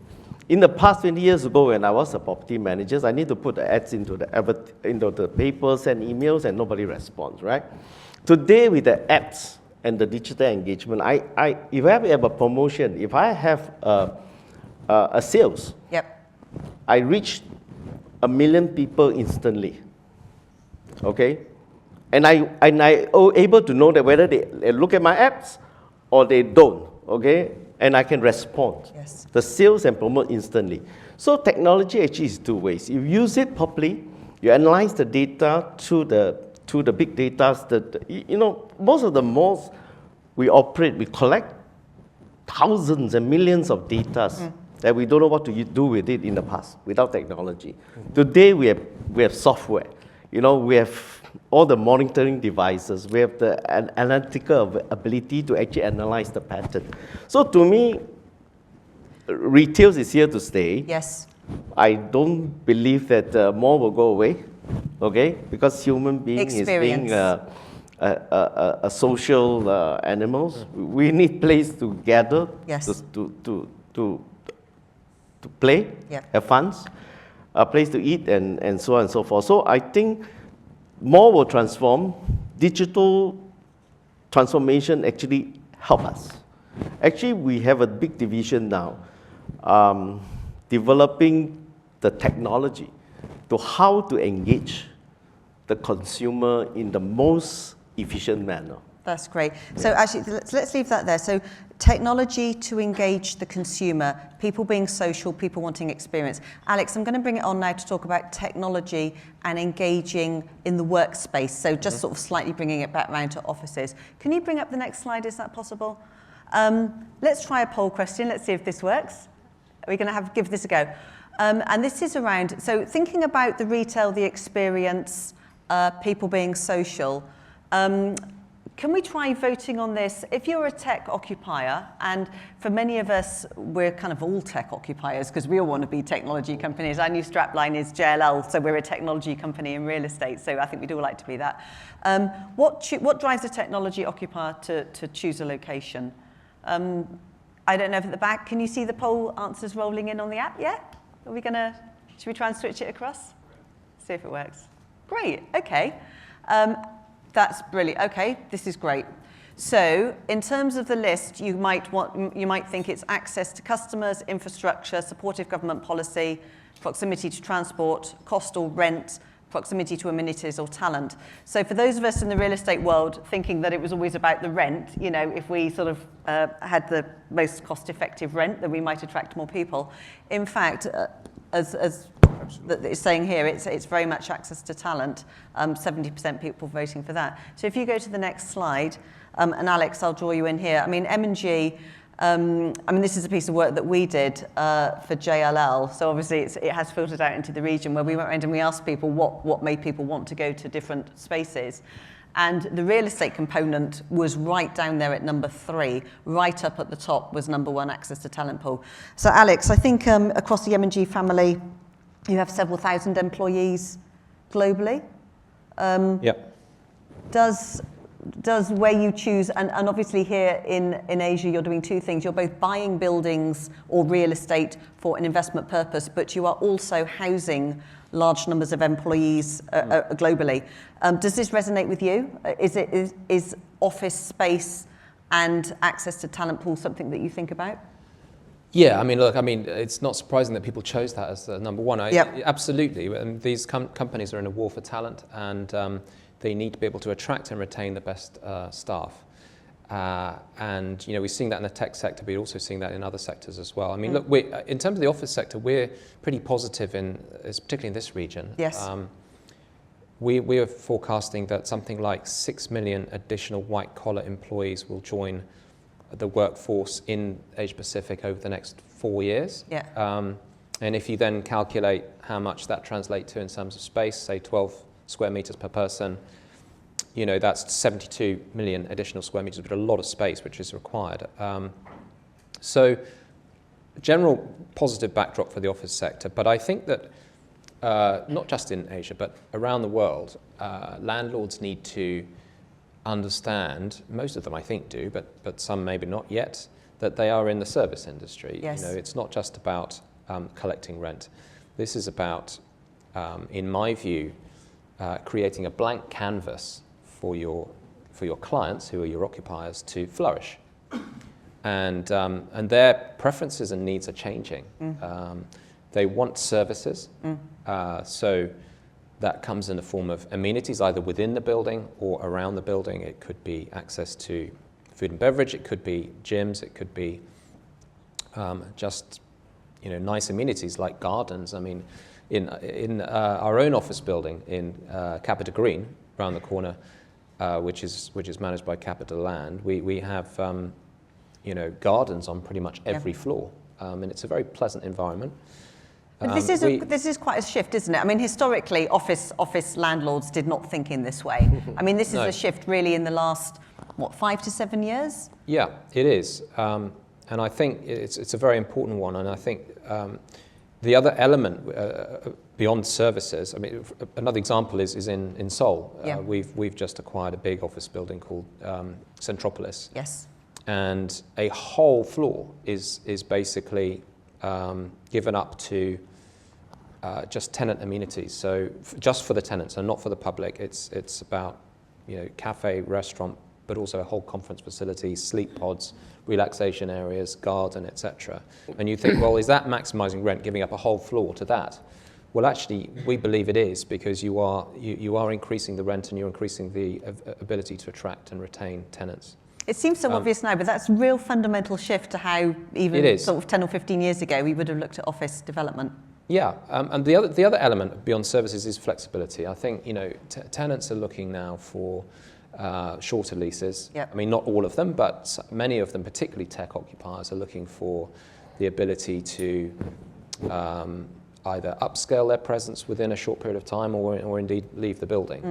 In the past 20 years ago, when I was a property manager, I need to put the ads into the papers and emails, and nobody responds, right? Today, with the apps and the digital engagement, if I have a promotion, if I have a sales, Yep. I reach 1 million people instantly, okay? And I able to know that whether they look at my apps or they don't, okay? And I can respond. Yes. The sales and promote instantly. So technology actually is 2 ways. You use it properly, you analyze the data through the big data. Most of the malls we operate, we collect thousands and millions of data that we don't know what to do with it in the past without technology. Today we have software. We have all the monitoring devices. We have the analytical ability to actually analyze the pattern. So to me, retail is here to stay. Yes. I don't believe that mall will go away, okay? Because human being is being a social animals. We need place to gather, Yes. to play, have fun, a place to eat, and so on and so forth. So I think more will transform. Digital transformation actually help us. Actually, we have a big division now, developing the technology to how to engage the consumer in the most efficient manner. That's great. So actually, let's leave that there. So technology to engage the consumer, people being social, people wanting experience. Alex, I'm going to bring it on now to talk about technology and engaging in the workspace. So just sort of slightly bringing it back around to offices. Can you bring up the next slide? Is that possible? Let's try a poll question. Let's see if this works. We're going to give this a go. And this is around, so thinking about the retail, the experience, people being social, can we try voting on this? If you're a tech occupier, and for many of us, we're kind of all tech occupiers because we all want to be technology companies. Our new strapline is JLL, so we're a technology company in real estate, so I think we'd all like to be that. What drives a technology occupier to choose a location? I don't know if at the back, can you see the poll answers rolling in on the app? Yeah? Should we try and switch it across? See if it works. Great, okay. That's brilliant. Okay, this is great. So, in terms of the list, you might think it's access to customers, infrastructure, supportive government policy, proximity to transport, cost or rent, proximity to amenities or talent. So, for those of us in the real estate world thinking that it was always about the rent, if we sort of had the most cost-effective rent, then we might attract more people. In fact, as that it's saying here, it's very much access to talent, 70% people voting for that. So if you go to the next slide, and Alex, I'll draw you in here. I mean, M&G, this is a piece of work that we did for JLL, so obviously it has filtered out into the region where we went around and we asked people what made people want to go to different spaces. And the real estate component was right down there at number 3. Right up at the top was number 1, access to talent pool. So Alex, I think across the M&G family, you have several thousand employees globally. Yep. Does where you choose, and obviously here in Asia, you're doing two things. You're both buying buildings or real estate for an investment purpose, but you are also housing large numbers of employees globally. Does this resonate with you? Is office space and access to talent pool something that you think about? Yeah, I mean, look, it's not surprising that people chose that as the number one. Yep. Absolutely. These companies are in a war for talent, and they need to be able to attract and retain the best staff. And we're seeing that in the tech sector, but we're also seeing that in other sectors as well. I mean, look, in terms of the office sector, we're pretty positive particularly in this region. Yes. We are forecasting that something like 6 million additional white-collar employees will join the workforce in Asia-Pacific over the next 4 years. Yeah. And if you then calculate how much that translates to in terms of space, say 12 square meters per person, that's 72 million additional square meters, but a lot of space which is required. So general positive backdrop for the office sector, but I think that not just in Asia, but around the world, landlords need to understand, most of them I think do, but some maybe not yet, that they are in the service industry. Yes. It's not just about collecting rent. This is about, in my view, creating a blank canvas for your clients, who are your occupiers, to flourish. And their preferences and needs are changing. They want services, so that comes in the form of amenities, either within the building or around the building. It could be access to food and beverage, it could be gyms, it could be just nice amenities like gardens. I mean, in our own office building in Capita Green, around the corner, which is managed by Capita Land, we have gardens on pretty much every floor, and it's a very pleasant environment. But this is quite a shift, isn't it? I mean, historically, office landlords did not think in this way. I mean, this is a shift really in the last 5 to 7 years. Yeah, it is, and I think it's a very important one. And I think the other element beyond services, I mean, another example is in Seoul. Yeah. We've just acquired a big office building called Centropolis. Yes. And a whole floor is basically given up to just tenant amenities. So just for the tenants and not for the public. It's about cafe, restaurant, but also a whole conference facility, sleep pods, relaxation areas, garden, etc. And you think, well, is that maximizing rent, giving up a whole floor to that? Well, actually, we believe it is, because you are increasing the rent and you're increasing the ability to attract and retain tenants. It seems so obvious now, but that's a real fundamental shift to how even sort of 10 or 15 years ago we would have looked at office development. Yeah, and the other element beyond services is flexibility. I think tenants are looking now for shorter leases. Yep. I mean, not all of them, but many of them, particularly tech occupiers, are looking for the ability to either upscale their presence within a short period of time or indeed leave the building.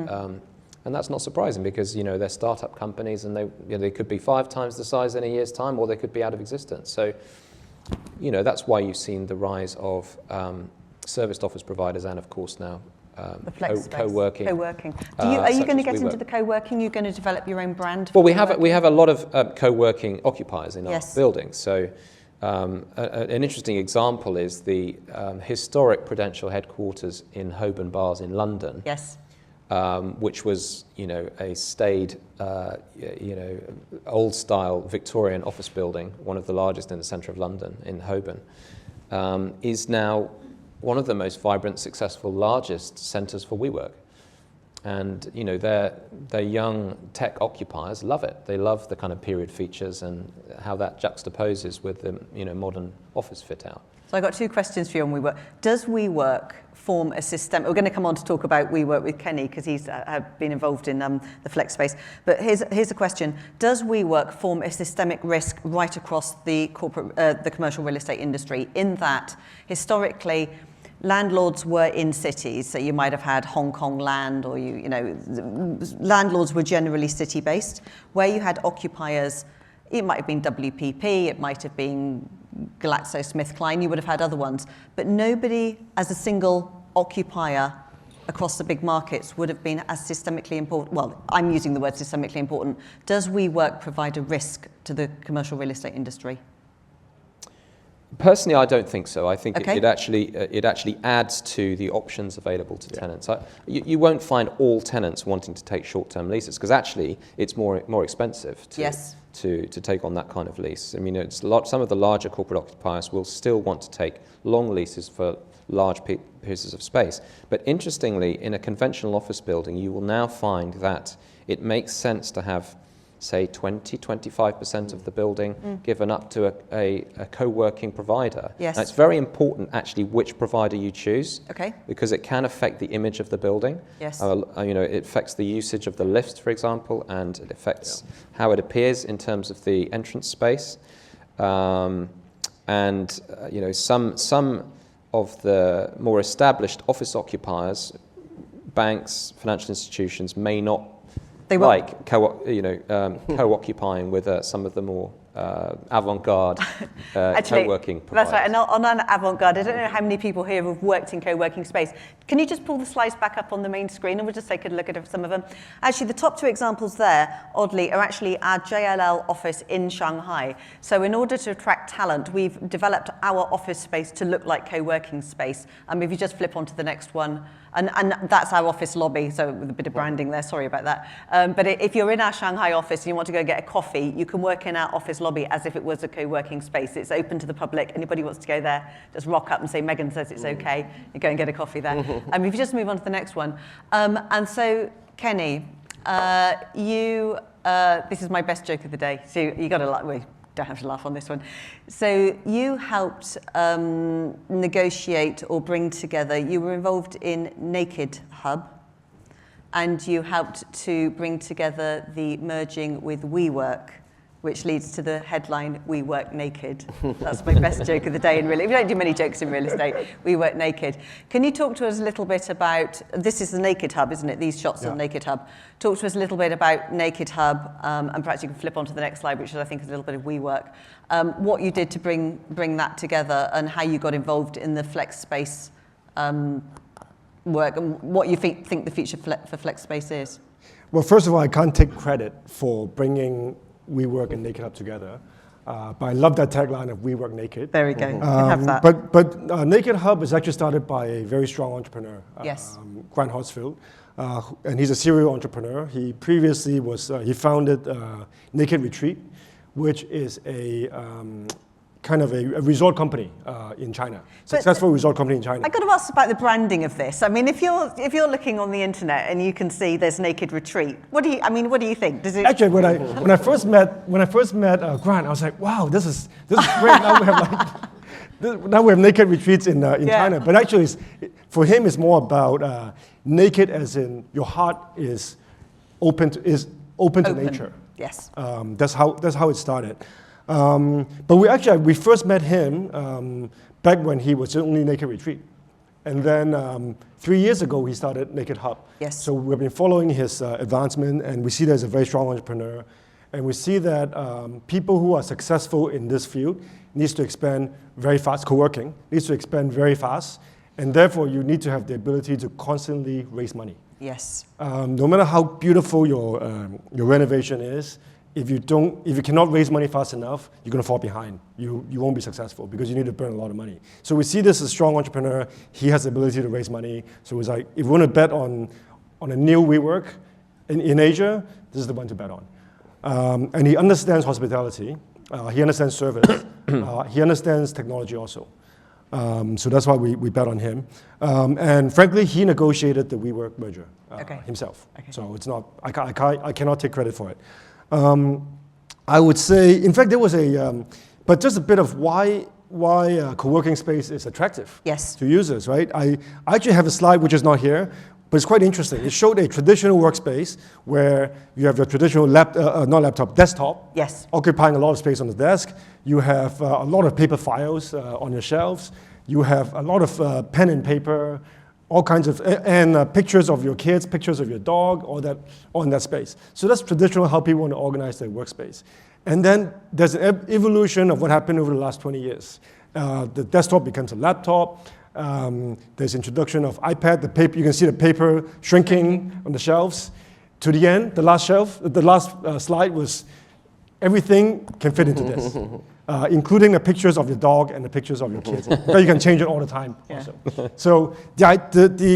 And that's not surprising, because they're startup companies, and they could be 5 times the size in a year's time, or they could be out of existence. So that's why you've seen the rise of serviced office providers, and of course now the flex space. co-working. Co-working. Are you going to get into the co-working? You're going to develop your own brand? Well, we have a lot of co-working occupiers in our buildings. So an interesting example is the historic Prudential headquarters in Holborn Bars in London. Yes. Which was, a staid, old-style Victorian office building, one of the largest in the centre of London, in Holborn, is now one of the most vibrant, successful, largest centres for WeWork. And their young tech occupiers love it. They love the kind of period features and how that juxtaposes with the modern office fit out. So I got 2 questions for you on WeWork. Does WeWork form a system? We're going to come on to talk about WeWork with Kenny, because he's been involved in the flex space. But here's a question: does WeWork form a systemic risk right across the commercial real estate industry? In that historically, landlords were in cities, so you might have had Hong Kong land, or landlords were generally city-based. Where you had occupiers, it might have been WPP, it might have been GlaxoSmithKline, you would have had other ones. But nobody, as a single occupier across the big markets, would have been as systemically important. Well, I'm using the word systemically important. Does WeWork provide a risk to the commercial real estate industry? Personally, I don't think so. I think Okay. it actually adds to the options available to tenants. You won't find all tenants wanting to take short-term leases, because actually it's more expensive to take on that kind of lease. I mean, some of the larger corporate occupiers will still want to take long leases for large pieces of space. But interestingly, in a conventional office building, you will now find that it makes sense to have, say, 20-25% of the building given up to a co-working provider. Yes. Now, it's very important, actually, which provider you choose, Okay. because it can affect the image of the building. Yes. It affects the usage of the lifts, for example, and it affects how it appears in terms of the entrance space. Some of the more established office occupiers, banks, financial institutions, may not like co-occupying with some of the more avant-garde co-working providers. That's right. And on an avant-garde, I don't know how many people here have worked in co-working space. Can you just pull the slides back up on the main screen, and we'll just take a look at some of them? Actually, the top two examples there, oddly, are actually our JLL office in Shanghai. So in order to attract talent, we've developed our office space to look like co-working space. If you just flip onto the next one, and that's our office lobby, so with a bit of branding there, sorry about that. But if you're in our Shanghai office and you want to go get a coffee, you can work in our office lobby as if it was a co-working space. It's open to the public. Anybody wants to go there, just rock up and say, Megan says it's okay. You go and get a coffee there. If you just move on to the next one. And so, Kenny, this is my best joke of the day. So you got to laugh. We don't have to laugh on this one. So you helped negotiate or bring together, you were involved in Naked Hub, and you helped to bring together the merging with WeWork, which leads to the headline, "We Work Naked." That's my best joke of the day in real estate. We don't do many jokes in real estate. We work naked. Can you talk to us a little bit about, this is the Naked Hub, isn't it? These shots of Naked Hub. Talk to us a little bit about Naked Hub, and perhaps you can flip onto the next slide, which I think is a little bit of WeWork. What you did to bring that together, and how you got involved in the flex space work, and what you think the future for flex space is. Well, first of all, I can't take credit for bringing WeWork and Naked Hub together, but I love that tagline of "We Work Naked." There we go. You can have that. But Naked Hub is actually started by a very strong entrepreneur, Grant Horsfield, and he's a serial entrepreneur. He previously he founded Naked Retreat, which is a kind of a resort company in China, successful resort company in China. I got to ask about the branding of this. I mean, if you're looking on the internet and you can see there's Naked Retreat, what do you think? Does it Actually, when I first met Grant, I was like, wow, this is great. Now we have Naked Retreats in China. But actually, for him, it's more about naked, as in your heart is open to nature. Yes. That's how it started. But we first met him back when he was only Naked Retreat. And then 3 years ago, he started Naked Hub. Yes. So we've been following his advancement, and we see that he's a very strong entrepreneur. And we see that people who are successful in this field needs to expand very fast, co-working, needs to expand very fast. And therefore, you need to have the ability to constantly raise money. Yes. No matter how beautiful your renovation is, if you cannot raise money fast enough, you're going to fall behind. You won't be successful because you need to burn a lot of money. So we see this as a strong entrepreneur. He has the ability to raise money. So it's like, if we want to bet on a new WeWork in Asia, this is the one to bet on. And he understands hospitality. He understands service. He understands technology also. So that's why we bet on him. And frankly, he negotiated the WeWork merger himself. Okay. So it's not, I cannot take credit for it. I would say, in fact, there was but just a bit of why co-working space is attractive to users, right? I actually have a slide which is not here, but it's quite interesting. It showed a traditional workspace where you have your traditional desktop, occupying a lot of space on the desk. You have a lot of paper files on your shelves. You have a lot of pen and paper, all kinds of, and pictures of your kids, pictures of your dog, all in that space. So that's traditional how people want to organize their workspace. And then there's an evolution of what happened over the last 20 years. The desktop becomes a laptop. There's introduction of iPad, the paper, you can see the paper shrinking on the shelves. To the end, the last slide was everything can fit into this, including the pictures of your dog and the pictures of your kids. Because you can change it all the time also. So the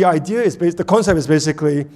idea is, the concept is basically,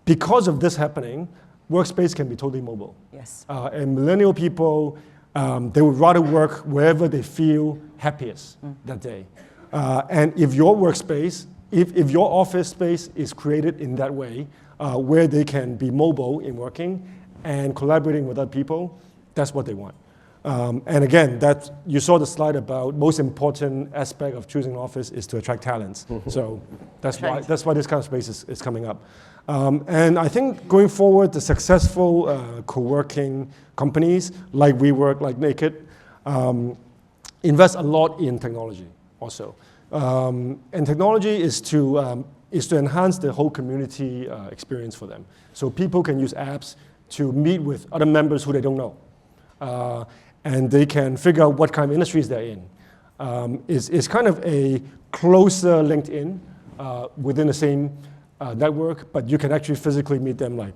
because of this happening, workspace can be totally mobile. Yes. And millennial people, they would rather work wherever they feel happiest that day. And if your workspace, if your office space is created in that way, where they can be mobile in working and collaborating with other people, that's what they want. And again, you saw the slide about most important aspect of choosing an office is to attract talents. So that's why this kind of space is coming up. And I think going forward, the successful co-working companies like WeWork, like Naked, invest a lot in technology also. And technology is to enhance the whole community experience for them. So people can use apps to meet with other members who they don't know. And they can figure out what kind of industries they're in. It's kind of a closer LinkedIn within the same network, but you can actually physically meet them like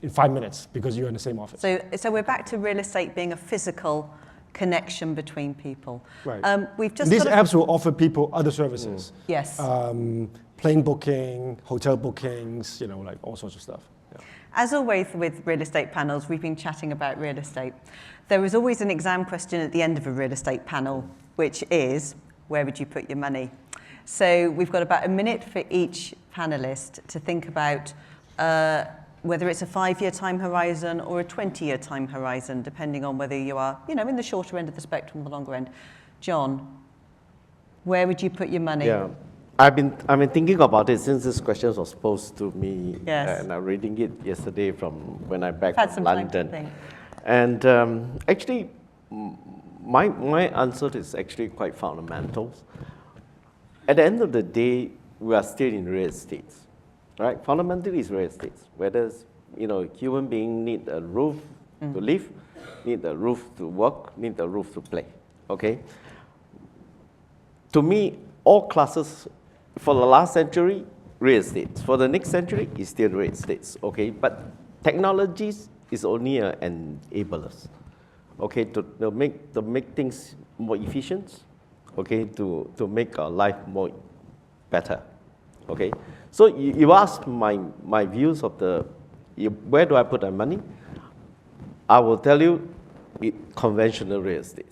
in 5 minutes because you're in the same office. So we're back to real estate being a physical connection between people. Right. These apps will offer people other services. Yes. Plane booking, hotel bookings, like all sorts of stuff. Yeah. As always with real estate panels, we've been chatting about real estate. There is always an exam question at the end of a real estate panel, which is, where would you put your money? So we've got about a minute for each panelist to think about whether it's a 5-year time horizon or a 20-year time horizon, depending on whether you are, in the shorter end of the spectrum or the longer end. John, where would you put your money? Yeah, I've been thinking about it since this question was posed to me, yes. And I'm reading it yesterday from when I'm back Had from some London. time to think. And actually, my answer is actually quite fundamental. At the end of the day, we are still in real estate, right? Fundamentally, it's real estate. Whether human beings need a roof to live, need a roof to work, need a roof to play. Okay. To me, all classes for the last century, real estate. For the next century, it's still real estate. Okay. But technologies is only an enabler. Okay, to make things more efficient. Okay, to make our life more better. Okay, so you asked my views of where do I put my money? I will tell you, conventional real estate.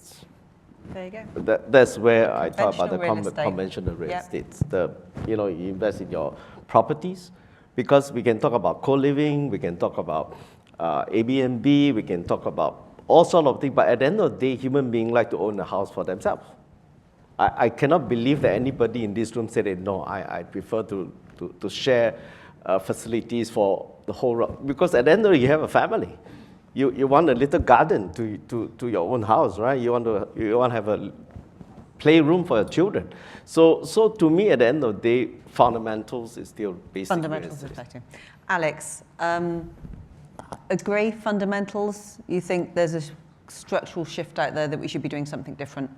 There you go. That's where I talk about the Conventional real estate. conventional real estate. You invest in your properties, because we can talk about co-living, we can talk about Airbnb, we can talk about all sorts of things. But at the end of the day, human beings like to own a house for themselves. I cannot believe that anybody in this room said that, no, I prefer to share facilities for the whole room. Because at the end of the day, you have a family. You want a little garden to your own house, right? You want to have a playroom for your children. So to me, at the end of the day, fundamentals is still basic. Fundamentals reflecting. Alex, agree, fundamentals? You think there's a structural shift out there that we should be doing something different?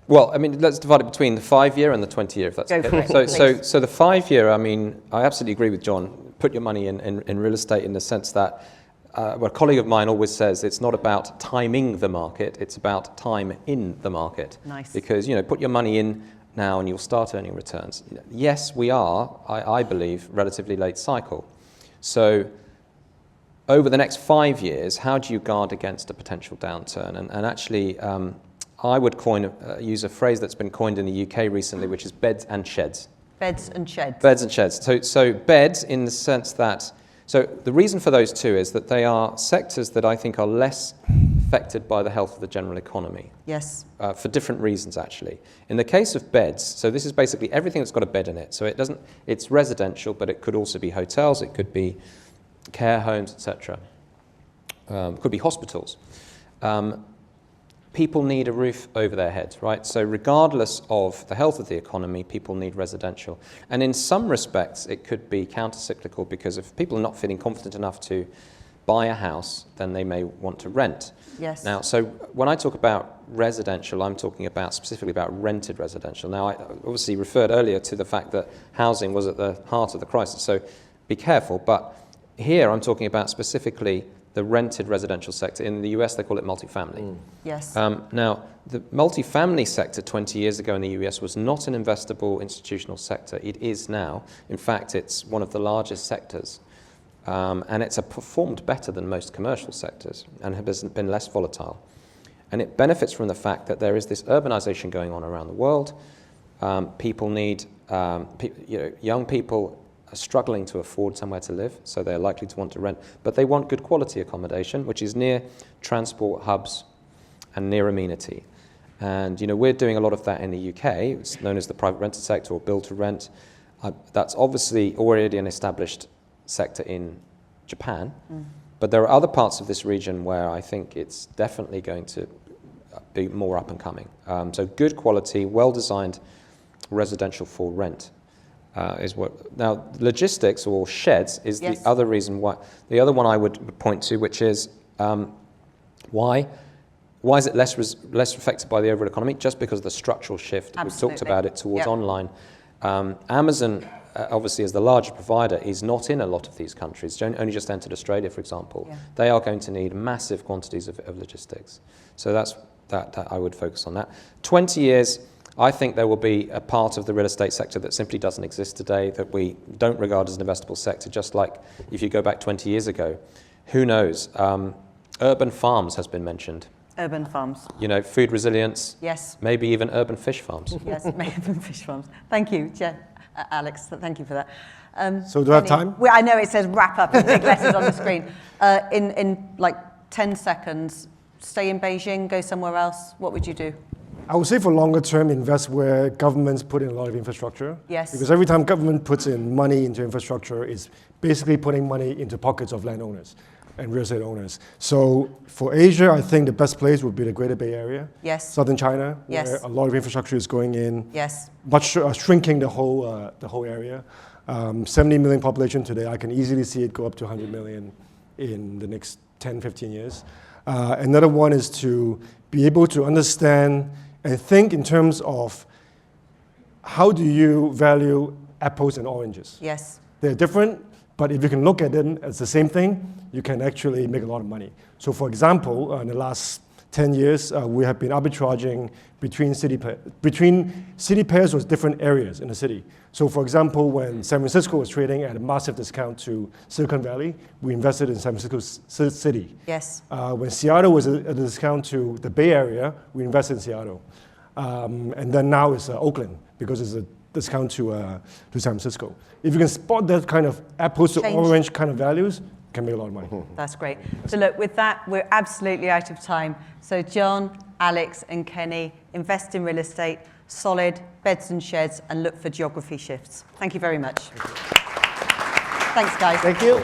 Well, let's divide it between the 5-year and the 20-year, if that's Go okay. for it, So the 5-year, I absolutely agree with John. Put your money in real estate in the sense that a colleague of mine always says it's not about timing the market, it's about time in the market. Nice. Because, put your money in now and you'll start earning returns. Yes, we are, I believe, relatively late cycle. So over the next 5 years, how do you guard against a potential downturn? And actually, I would use a phrase that's been coined in the UK recently, which is beds and sheds. Beds and sheds. Beds and sheds. So beds in the sense that, so the reason for those two is that they are sectors that I think are less affected by the health of the general economy. Yes. For different reasons, actually. In the case of beds, so this is basically everything that's got a bed in it. So it's residential, but it could also be hotels, it could be care homes, etc. Could be hospitals. people need a roof over their heads, right? So regardless of the health of the economy, people need residential. And in some respects, it could be counter-cyclical, because if people are not feeling confident enough to buy a house, then they may want to rent. Yes. Now, so when I talk about residential, I'm talking about specifically about rented residential. Now, I obviously referred earlier to the fact that housing was at the heart of the crisis, so be careful. But here I'm talking about specifically the rented residential sector. In the US, they call it multifamily. Yes. Now, the multifamily sector 20 years ago in the US was not an investable institutional sector. It is now. In fact, it's one of the largest sectors. And it's performed better than most commercial sectors and has been less volatile. And it benefits from the fact that there is this urbanization going on around the world. People need, young people are struggling to afford somewhere to live, so they're likely to want to rent, but they want good quality accommodation, which is near transport hubs and near amenity. And we're doing a lot of that in the UK. It's known as the private rented sector or build to rent. That's obviously already an established sector in Japan, but there are other parts of this region where I think it's definitely going to be more up and coming. So good quality, well-designed residential for rent is what. Now, logistics or sheds is the other reason why. The other one I would point to, which is why is it less affected by the overall economy? Just because of the structural shift. Absolutely. We've talked about it towards online. Amazon, obviously, as the larger provider, is not in a lot of these countries. Only just entered Australia, for example. Yeah. They are going to need massive quantities of logistics. So that I would focus on that. 20 years, I think there will be a part of the real estate sector that simply doesn't exist today, that we don't regard as an investable sector, just like if you go back 20 years ago. Who knows? Urban farms has been mentioned. Urban farms. Food resilience. Yes. Maybe even urban fish farms. Yes, urban fish farms. Thank you, Alex. Thank you for that. So do I have time? I know it says wrap up in big letters on the screen. In like 10 seconds, stay in Beijing, go somewhere else. What would you do? I would say for longer term, invest where governments put in a lot of infrastructure. Yes. Because every time government puts in money into infrastructure, it's basically putting money into pockets of landowners and real estate owners. So for Asia, I think the best place would be the Greater Bay Area. Yes. Southern China, yes. where a lot of infrastructure is going in. Yes. Shrinking the whole area. 70 million population today. I can easily see it go up to 100 million in the next 10, 15 years. Another one is to be able to understand and think in terms of how do you value apples and oranges? Yes. They're different, but if you can look at them as the same thing, you can actually make a lot of money. So for example, in the last 10 years, we have been arbitraging between city pairs with different areas in the city. So for example, when San Francisco was trading at a massive discount to Silicon Valley, we invested in San Francisco City. Yes. When Seattle was at a discount to the Bay Area, we invested in Seattle. And then now it's Oakland, because it's a discount to San Francisco. If you can spot that kind of apples to orange kind of values, you can make a lot of money. That's great. So look, with that, we're absolutely out of time. So John, Alex, and Kenny, invest in real estate, solid, beds and sheds, and look for geography shifts. Thank you very much. Thanks, guys. Thank you.